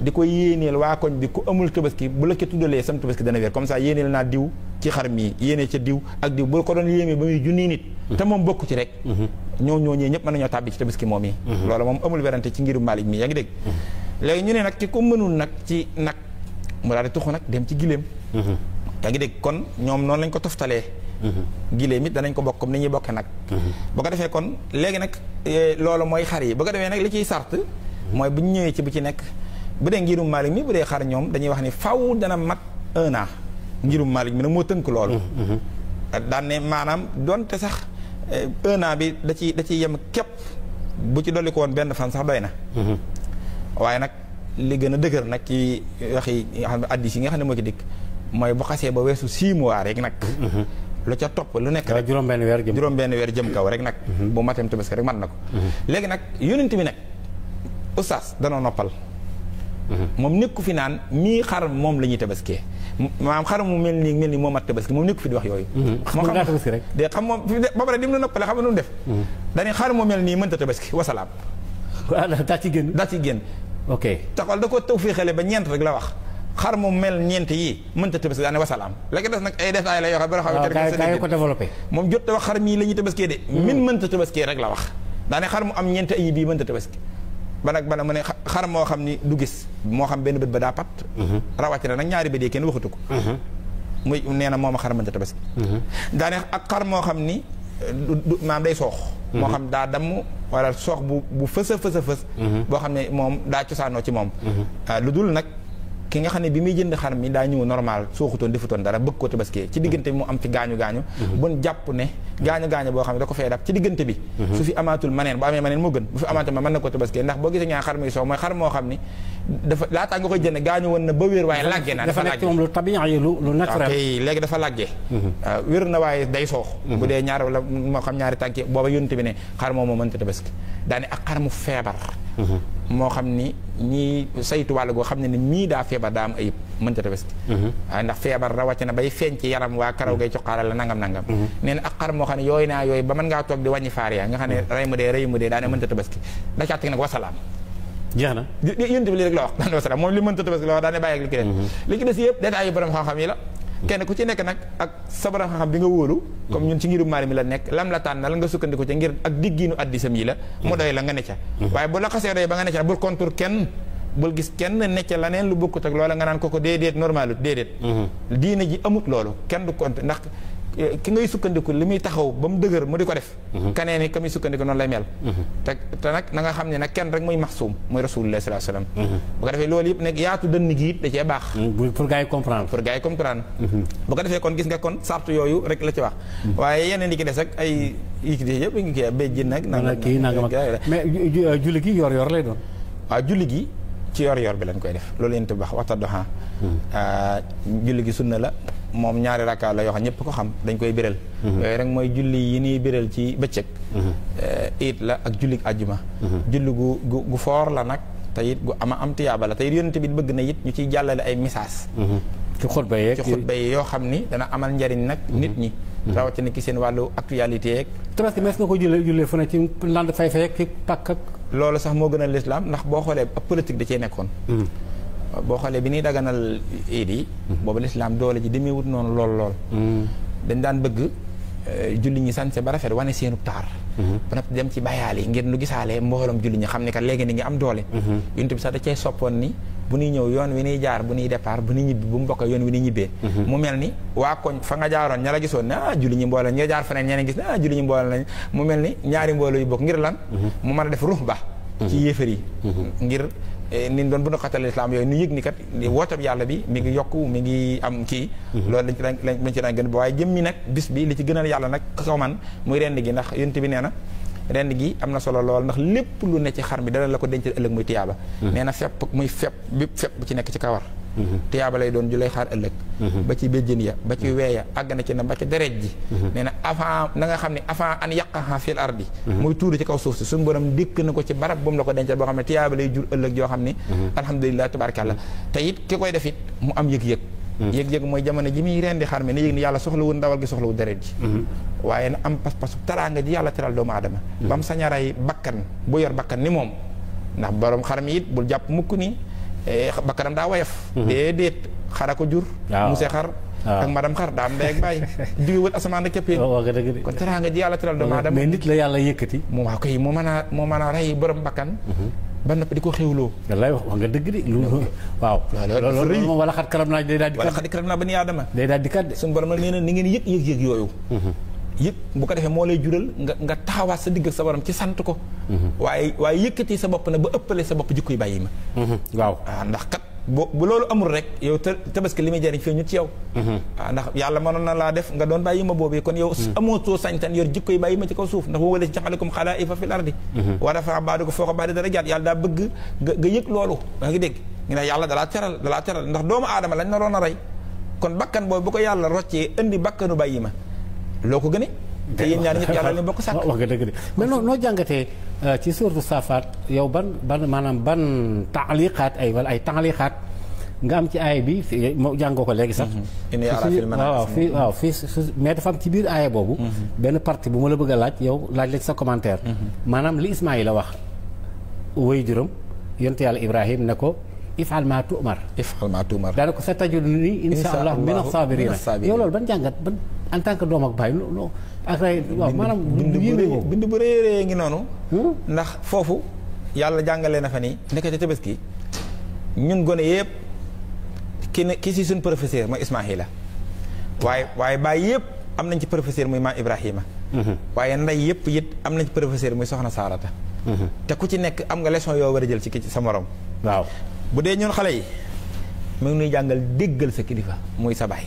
di ko yéeneel waa koñ bi ku amul tabaski bu la ca tuddalee sam tabaski dana wér comme ça yéeneel naa diw ci xar mi yéene ca diw ak diw bu ko doon yéemee ba muy junni nit te moom bokku ci rek ñooñee ñëpp mën nañoo tàbbi ci tabaski moom yi loolu moom amul werante ci ngirum Maalik mi yaa ngi dégg léegi ñu ne nag ki ko mënul nag ci nag mu daal di tuxu nag dem ci giléem yaa ngi dégg kon ñoom noonu lañ ko toftalee giléem it danañ ko bokk comme ni ñuy bokke nag boo ko defee kon léegi nag loolu mooy xar yi boo ko defee nag li ciy sart mooy bu ñu ñëwee ci bu ci nekk bu dee ngirum Maalik mi bu dee xar ñoom dañuy wax ni faw dana mat 1 an ngirum Maalik mi nag moo tënk loolu daan ne maanaam donte sax 1 an bi da ci yem képp bu ci dolli ko woon benn fan sax doy na waaye nag li gën a dëgër nag ci waxi xam ne addis yi nga xam ne moo ci dikk mooy bu xasee ba weesu 6 mois rek nag lu ca topp lu nekk rek juróom-benn weer jëm kaw rek nag bu matem tabaski rek man na ko léegi nag yonent bi nag oustaz danoo noppal moom nekku fi naan mii xar moom la ñuy tabaskee maanaam xar mu mel nii moo mat tabaski moom nekk fi di wax yooyu. moo xam tabaski rek de xam moom ba pare dim na noppale xam nu def. dañuy xar mu mel nii mënta tabaski wasalaam. waaw daa ci génn. ok taxawal da ko taw fii xale ba ñeent rek la wax. xar mu mel ñeent yi mënta tabaski daane wasalaam léegi des nag ay détails la yoo xam ne gaa yi ko développé moom jot te wax xar mii la ñuy tabaskee de min mënta tabaskee rek la wax daane xar mu am ñeent ay bii mënta tabaski ba nag mu ne xar moo xam ni du gis moo xam benn bët ba daa pat rawatina nag ñaari bët yi kenn waxatu ko muy nee na moom a xar mënta tabaski daane ak xar moo xam ni maam day soox moo xam daa damm wala soox bu fës a fës boo xam ne moom daa cosaanoo ci moom lu dul nag ki nga xam ne bi muy jënd xar mi daa ñëw normal sooxutoon defutoon dara bëgg ko tabaskee ci diggante bi mu am fi gaañu bon jàpp ne gaañu boo xam ne da ko fee dab ci diggante bi su fi amaatul maneen bu amee maneen moo gën bu fi amaatul ma mën na ko tabaskee ndax boo gisee ñaa xar muy soow mooy xar moo xam ni dafa laataa nga koy jënd gaañu woon na ba wér waaye làggee na dafa nekk moom lu tabi'i lu naturel léegi dafa làggee wér na waaye day soox bu dee ñaar wala moo xam ñaari tànki booba yónte bi ne xar moom moo mënta tabaski daane ak xar mu feebar moo xam ni ñii saytu wàll goo xam ne ni mii daa feebar daa am ayib mënta tabaski waaye ndax feebar rawatina bay feeñ ci yaram waa karaw gay coqaaral la nangam nee na ak xar moo xam ne yooyu naa yooyu ba mën ngaa toog di wàññi faar ya nga xam ne rey mu dee daane mënta tabaski da caa teg nag wasalaam jeex na yénte bi lii rek la wax daane wasalaam moom li mënta tabaski la wax daane bàyyi ak li ki des li ki des yëpp détails yu borom xam-xam yi la kenn ku ci nekk nag ak sa borom xam-xam bi nga wóolu comme ñun ci ngirum maari mi la nekk lam la tànnal nga sukkandiku ca ngir ak diggiinu addisam yi la mu doy la nga ne ca waaye bu la xasee doy ba nga ne ca bul contour kenn bul gis kenn ne ca la neen lu bokkut ak loola nga naan ko déedéet normalut déedéet diine ji amut loolu kenn du compte ndax ki ngay sukkandiku li muy taxaw ba mu dëgër mu di ko def kanee ni ka muy sukkandiku noonu lay mel te nag na nga xam ne nag kenn rek muy maxsuum muy rasulullah sallallahu alayhi wasallam bu ko defee loolu yëpp nag yaatu dënn gi it da cee baax pour gars yi comprendre bu ko defee kon gis nga kon sartu yooyu rek la ci wax waaye yeneen yi ki des ak ay yi ki des yëpp ngi kii béj ji nag mais julli gi yor lay doon waaw julli gi ci yor bi lañ koy def loolu yéen te baax waxta doxan julli gi sunna la moom ñaari rakka la yoo xam ñëpp ko xam dañ koy biral yooyu rek mooy julli yi ñuy biral ci bëccëg it la ak julli àjjuma julli gu foor la nag te it gu am tiyaaba la te it yonent bi bëgg na it ñu ciy jàllale ay message ci xutba yi yoo xam ni dana amal njariñ nag nit ñi rawatina ki seen wàllu actualité yeeg tabaski mees nga ko jullee fu ne ci land fay ak ci pàkk ak loolu sax moo gën a lislaam ndax boo xoolee ab politique da cee nekkoon boo xoolee bi ñuy daganal iid yi boobu lislaam doole ji demee wut noonu lool dañ daan bëgg julli ñi sañse ba rafet wane seenu taar ba nag dem ci bayaal yi ngir nu gisaale mbooloom julli ñi xam ne kat léegi ni ngi am doole yonent bi sax da cay soppoon ni bu ñuy ñëw yoon wi ñuy jaar bu ñuy départ bu ñuy ñibbi bu mu bokk yoon wi ñuy ñibbee mu mel ni waa koñ fa nga jaaroon ña la gisoon ne julli ñi mbooloo nga jaar feneen ñeneen gis ne julli ñi mbooloo lañ mu mel ni ñaari mbooloo yu bokk ngir lan mu mën a def ruux ba ci yéefar yi ngir nin doon bu nu xatal islam yooyu nu yëg ni kat wootab yàlla bi mi ngi yokku mi ngi am kii loolu lañ ci daan gën ba waaye jëmmi nag bis bi li ci gënal yàlla nag kaw man muy rend gi ndax yonent bi nee na rend gi am na solo lool ndax lépp lu ne ci xar mi dana la ko dencal ëllëg muy tiyaaba nee na fepp muy fepp bu ci nekk ci kawar tiyaaba lay doon ju lay xaar ëllëg ba ci béjjën ya ba ci weeya àgg na ci na ba ci deret ji nee na avant na nga xam ne avant an yàqaha fil ardi muy tuuru ci kaw suuf si suñu borom dikk na ko ci barab bu mu la ko dencal boo xam ne tiyaaba lay jur ëllëg yoo xam ne alhamdulilah tabarakallah te it ki koy def it mu am yëg-yëg yëg-yëg mooy jamono ji muy rendi xar mi ne yëg ni yàlla soxlawul ndawal gi soxlawul deret ji waaye na am pas-pasu teraanga ji yàlla teral doomu aadama ba mu sañaray bakkan bu yor bakkan ni moom ndax borom xar mi it bul jàpp mukk ni bakkanam daa woyof déedéet xara ko jur monsieur xar ak madame xar daa am ndey ak bàyyi jógewul asamaan ak képpee kon teraanga ji yàlla teral doomu aadama mais nit la yàlla yëkkati moom waaw koy moo mën a rey borom bakkan ba noppi di ko xewloo wallaay wax nga dëgg de waaw loolu moom wala xat karam naa day daal di wala xat karam naa ba ni aadama day daal di kat de suñu borom nag nee na ni ngeen yëg yooyu yëg bu ko defee moo lay jural nga taxawaat sa digg ak sa borom ci sant ko waaye yëkkati sa bopp nag ba ëppale sa bopp jikkoy bàyyi ma waaw ndax kat bu loolu amul rek yow tabaski li muy jariñ fii ñu ci yow ndax yàlla mënoon na laa def nga doon bàyyi ma boobu kon yow amoo soo sañtan yor jikkoy bàyyi ma ci kaw suuf ndax wala jaxalakum xalaa'ifa fil ardi wa rafa'a ba'dakum fawqa ba'din darajaat yàlla daa bëgg nga yëg loolu yaa ngi dégg ngi ne yàlla dalaa teral ndax doomu aadama lañ naroon a rey kon bakkan boobu bu ko yàlla roccee indi bakkanu bàyyi ma loo ko gëne te yéen ñaar ñëpp yàlla leen bokk sàkk wax nga dëgg de mais noo jàngatee ci suuratu Saafaat yow ban maanaam ban taaliqaat wala ay taaliqaat nga am ci aaya bi moo jàngoo ko léegi sax. waaw fii mais dafa am ci biir aaya boobu. benn partie bu ma la bëgg a laaj yow laaj la ci sa commentaire. maanaam li Ismaïla wax woy juróom yonent yàlla Ibrahim ne ko ifal maa tu'mar. ifal maa tu'mar. daanaka ko sa tajiduni insha allah mina saabiriina yow loolu ban jàngat ban en tant que doom ak baay loo ak ay waaw maanaam. bind bu rëy ngi noonu. ndax foofu yàlla jàngalee na fa ni nekkati tabaski ñun gone yëpp ki si suñ professeur mooy Ismaïla waaye baay yëpp am nañ ci professeur muy maam Ibrahima. waaye nday yëpp it am nañ ci professeur muy soxna Saarata. te ku ci nekk am nga leçon yoo war a jël ci sa morom. waaw bu dee ñun xale yi mu ngi nuy jàngal déggal sa kilifa muy sa baay.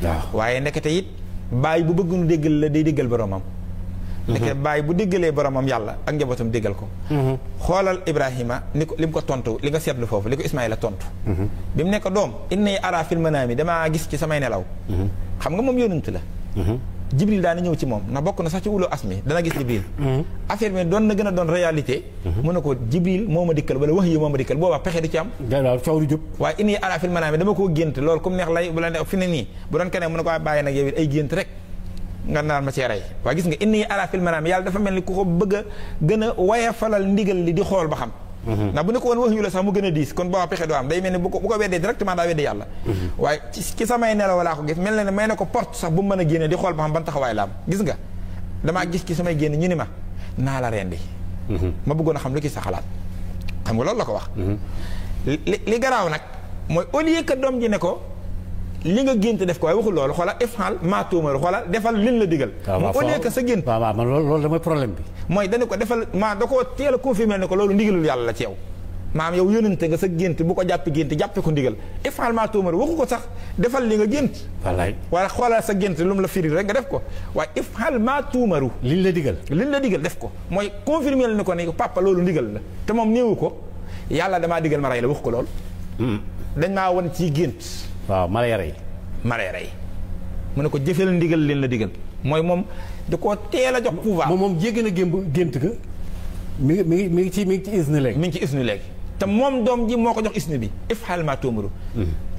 waaw waaye ndekete it baay bu bëgg nu déggal la day déggal boromam. ndekete baay bu déggalee boromam yàlla ak njabootam déggal ko. xoolal Ibrahima ni ko li mu ko tontu li nga seetlu foofu li ko Ismaïla tontu. bi mu nekk doom inni araa fil manaami damaa gis ci samay nelaw. xam nga moom yonent la. Jibril daana ñëw ci moom ndax bokk na sax ci ulul asmi dana gis Jibril. affaire bi doon na gën a doon réalité. mu ne ko Jibril moo ma dikkal wala wax yi moo ma dikkal boobaa pexe du ci am. waaw coow du jub. waaye inni araa fil manaami dama koo gént loolu comme neex lay bu la ne fi ne nii bu doon keneen mu ne ko bàyyi nag yow it ay gént rek nga naan ma cee rey waaye gis nga inni araa fil manaami yàlla dafa mel ni ku ko bëgg a gën a wayafalal ndigal li di xool ba xam. ndax bu ne ko woon wax yu la sax mu gën a diis kon booba pexe doo am day mel ni bu ko weddee directement daa weddi yàlla. waaye ci samay nelaw laa ko gis mel na ne may na ko porte sax bu mu mën a génne di xool ba xam ban taxawaay la am gis nga damaa gis ci samay génn ñu ni ma naa la rendi ma bëggoon a xam lu ci sa xalaat xam nga loolu la ko wax. li garaaw nag mooy au lieu que doom ji ne ko li nga gént def ko waaye waxul loolu xoola ifal maa tuumaru xoola defal liñ la digal. waaw au lieu que sa gént. waaw man loolu damay problème bi. mooy dañu ko defal maa da koo teel a confirmer ne ko loolu ndigalul yàlla la ci yow maam yow yónente nga sa gént bu ko jàppi gént jàppe ko ndigal ifal maa tuumaru waxu ko sax defal li nga gént. wallaay wala xoolal sa gént lu mu la firil rek nga def ko waaye ifal maa tuumaru. liñ la digal. liñ la digal def ko mooy confirmer la ne ko ni papa loolu ndigal la te moom néewu ko yàlla damaa digal ma rey la wax ko loolu. dañ maa won ci gént. waaw ma lay rey. maree rey mu ne ko jëfeel ndigal leen la digal mooy moom da koo teel a jox pouvoir. moom jéggi na gént ga mi ngi ci isni léegi. mi ngi ci isni léegi te moom doom ji moo ko jox isni bi ifal ma tuumaru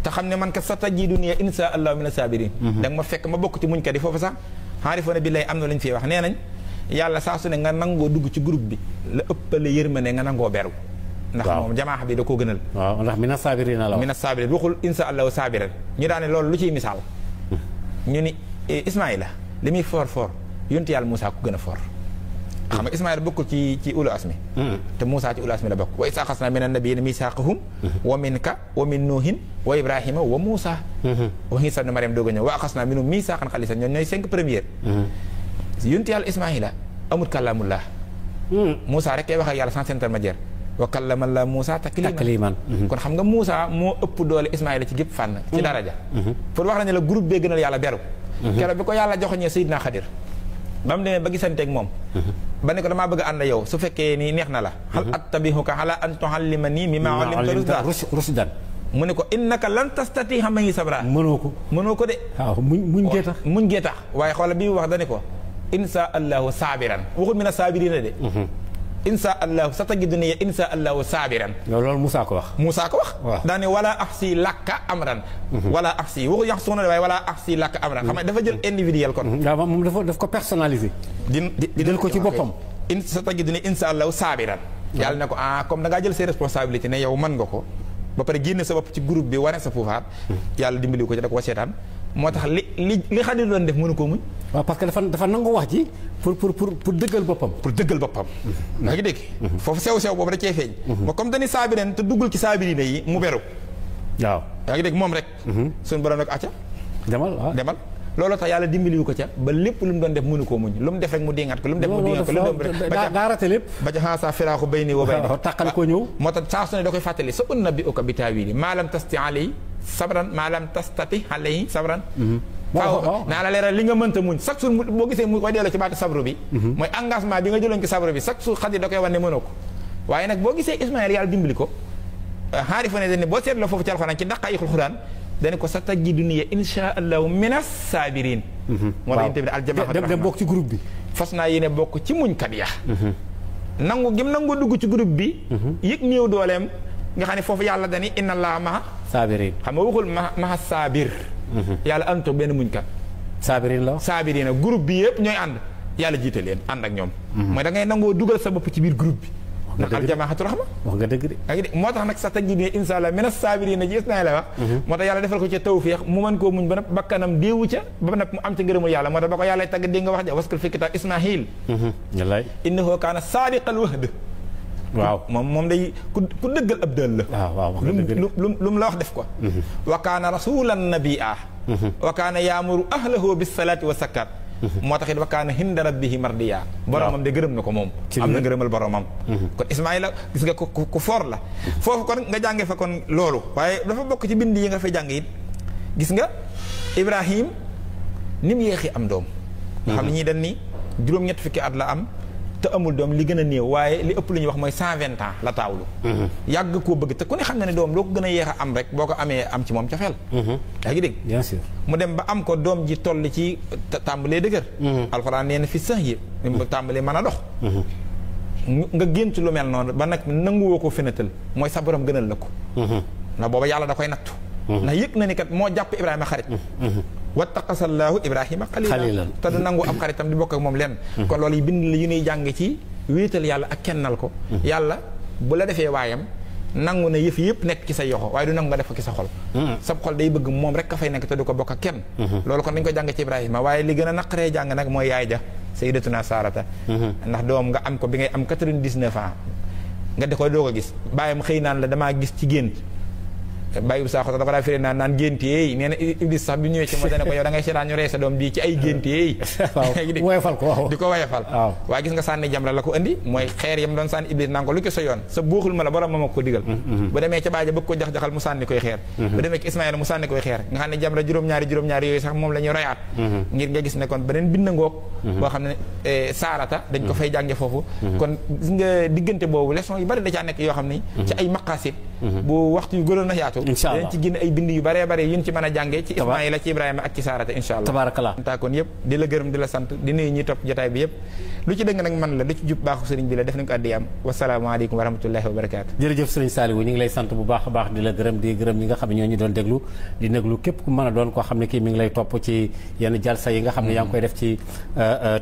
te xam ne man kat satajiduni insha allahu mina sabirin da nga ma fekk ma bokk ci muñkat yi foofu sax xaarifoona bi lay am na lu ñu fiy wax nee nañ yàlla saa su ne nga nangoo dugg ci groupe bi la ëppale yërmande nga nangoo beru ndax moom jamaax bi da koo gënal. waaw ndax mina saabiriina la. mina saabiriin waxul insha allahu saabiran ñu daane loolu lu ciy misaal. ñu ni Ismaïla li muy foor yonent yàlla Moussa ku gën a foor. xam nga Ismaïla bokkul ci ulu asmi. te Moussa ci ulu asmi la bokk. wa iz axadnaa mina nabiyyiina miisaaqahum wa minka wa min Nuuhin wa Ibrahima wa Moussa. wa Iisaa ibnu Maryam doog a ñëw wa axadnaa minhum miisaaqan ghaliizan ñoom ñooy 5 premières. yonent yàlla Ismaïla amul kàllaamullah. Moussa rek kay wax ak yàlla sans intermédiaire. wa kallama Allaahu Muusaa takliiman kon xam nga Moussa moo ëpp doole Ismaïla ci gépp fànn ci daraja pour wax la ne la groupe bee gënal yàlla beru keroog bi ko yàlla joxoñee Seydina Xadir ba mu demee ba gisanteeg moom ba ne ko damaa bëgg a ànd yow su fekkee ni neex na la hal attabi'uka alaa an tu'allimanii mimmaa 'allamta rushdan mu ne ko innaka lan tastatii'a ma'iya sabra mënoo ko de waaw muñ gee tax waaye xoola bi mu wax dane ko insha allahu saabiran waxul mina saabiriina de insha allahu satajiduni insha allahu saabiran. loolu Moussa ko wax. waaw daane wala axsi lakka amran. wala axsi waxu yax suuna waaye wala axsi lakka amran. xam nga dafa jël individuel kon. waaw moom daf ko personnalisé. di jël ko ci boppam. satajiduni insha allahu saabiran. yàlla ne ko comme da ngaa jël ses responsabilités ne yow mën nga ko. ba pare génne sa bopp ci groupe bi wane sa pouvoir. yàlla dimbali ko ci da ko seetaan. moo tax li Xadir doon def mënu ko muñ. waaw parce que dafa nangu wax ji pour dëggal boppam. pour dëggal boppam. yaa ngi dégg. foofu sew boobu da cee feeñ. ma comme dañuy saabiren te duggul ci saabirina yi mu beru. waaw yaa ngi dégg moom rek. suñu borom nag acca. demal looloo tax yàlla dimbaliwu ko ca ba lépp lu mu doon def mënu koo muñ lu mu def rek mu dingat ko lu mu def mu dingat ko lu mu def daa rate lépp. ba ca xanaa saa firaaxu bayni wa bayni. tàqal ko ñëw. moo tax saa su ne da koy fàttali sa unabbi'uka bi ta'wiili maa lam tastati alayhi sabran maa lam tastati alayhi sabran. waaw naa la leeral li nga mënta muñ chaque jour boo gisee mu koy delloo ci baatu sabru bi. mooy engagement bi nga jëloon ci sabru bi chaque jour Xadir da koy wan ne mënoo ko waaye nag boo gisee Ismaïla yàlla dimbali ko xaarifa ne dañ boo seetloo foofu ci alxuraan ci daqaa'iqul Qur'aan dañ ko satajiduni insha allahu minas saabiriin. moo tax yéen tamit aljamaa dem bokk ci groupe bi. fas naa yéene bokk ci muñkat ya. nangu gim nangu dugg ci groupe bi. yëg néew dooleem nga xam ne foofu yàlla dani inna allaha ma'a saabirin xam nga waxul maxa saabir yàlla ànd toog benn muñkat saabirin la saabirina groupe bi yëpp ñooy ànd yàlla jiite leen ànd ak ñoom mooy da ngay nangoo dugal sa bopp ci biir groupe bi ndax aljamaatu rahma wax nga dëgg de moo tax nag sa tajid ne insha allah mina saabirina gis naa la wax moo tax yàlla defal ko ca tawfiix mu mën koo muñ ba nag bakkanam déewu ca ba nag mu am ca ngërëmul yàlla moo tax ba ko yàlla tagg dégg nga wax ja waskul fi kitaab Ismaahil innahu kaana saadiqal wa'd waaw moom day ku dëggal ab dëll la waaw lu mu la wax def ko wa kaana rasulan nabiyya wa kaana yaamuru ahlahu bis salaati wa zakat moo tax it wa kaana hinda rabbihi mardiya boromam de gërëm na ko moom am na ngërëmal boromam kon Ismaayila gis nga ku foor la foofu kon nga jànge fa kon loolu waaye dafa bokk ci bind yi nga fay jàng it gis nga Ibrahim ni mu yéexi am doom nga xam ne ñii dañ ni juróom-ñett fukki at la am te amul doom li gën a néew waaye li ëpp lu ñuy wax mooy 120 ans la taawlu yàgg koo bëgg te ku ne xam na ne doom loo ko gën a yéex a am rek boo ko amee am ci moom cofeel yaa ngi dégg bien sûr mu dem ba am ko doom ji toll ci tàmbalee dëgër alxuraan nee na fi sax yi tàmbalee mën a dox nga gént lu mel noonu ba nag nanguwoo ko fenatal mooy sa borom gënal la ko ndax booba yàlla da koy nattu ndax yëg na ni kat moo jàpp Ibrahima xarit wattaqasallaahu Ibrahima xalilan te du nangu ab xaritam di bokk ak moom lenn kon loolu yi bind la yu ñuy jàng ci wéetal yàlla ak kennal ko yàlla bu la defee waayam nangu na yëf yëpp nekk ci sa yoxo waaye du nangu nga def ko ci sa xol sab xol day bëgg moom rek ka fay nekk te du ko bokk ak kenn loolu kon dañ ko jàng ci Ibrahima waaye li gën a naqaree jàng nag mooy yaay ja sayyidatuna Saarata ndax doom nga am ko bi ngay am 99 ans nga di ko doo ko gis bàyyam xëy naan la damaa gis ci gént bàyyi bu saaxo dafa daa firee naan gént yeey nee na Iblis sax bi ñëwee ci moo dane ko yow da ngay seetaan ñu rey sa doom bii ci ay gént yeey woyofal ko waaw di ko woyofal waaye gis nga sànni jamra la ko indi mooy xeer yam doon sànni Iblis naan ko lu ko sa yoon sa buuxul ma la borom ma ko digal bu demee ca baaja bëgg ko jax-jaxal mu sànni koy xeer bu demee ci Ismaïla mu sànni koy xeer nga xam ne jamra juróom-ñaari yooyu sax moom la ñuy royaat ngir nga gis ne kon beneen bind ngoog boo xam ne Saarata dañ ko fay jànge foofu kon gis nga diggante boobu leçon yu bari da caa nekk yoo xam ni ci ay maqasid bu waxtu yu gënoon a yaatu dañ ci génn ay bind yu bare bare yuñ ci mën a jàngee ci Ismaïla ci Ibrahima ak ci Saarata insha allah tabarakallah kon yëpp di la gërëm di la sant di nuyu ñuy topp jotaay bi yëpp lu ci dëgg nag man la lu ci jub baaxu sëriñ bi la def nañ ko addi am wasalaamaaleykum wa rahmatullahi wa barakaatu jërëjëf sëriñ Saliou ñu ngi lay sant bu baax a baax di la gërëm di gërëm ñi nga xam ne ñoo ñu doon déglu di déglu képp ku mën a doon koo xam ne kii mi ngi lay topp ci yenn jalsa yi nga xam ne yaa ngi koy def ci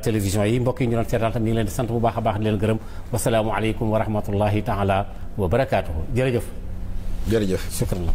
télévision yi mbokk yi ñu doon seetaan tam ñu ngi leen di sant bu baax a baax di leen gërëm wasalaamualeykum wa rahmatullahi taala wa barakaatuhu jërëjëf jërëjëf shukran la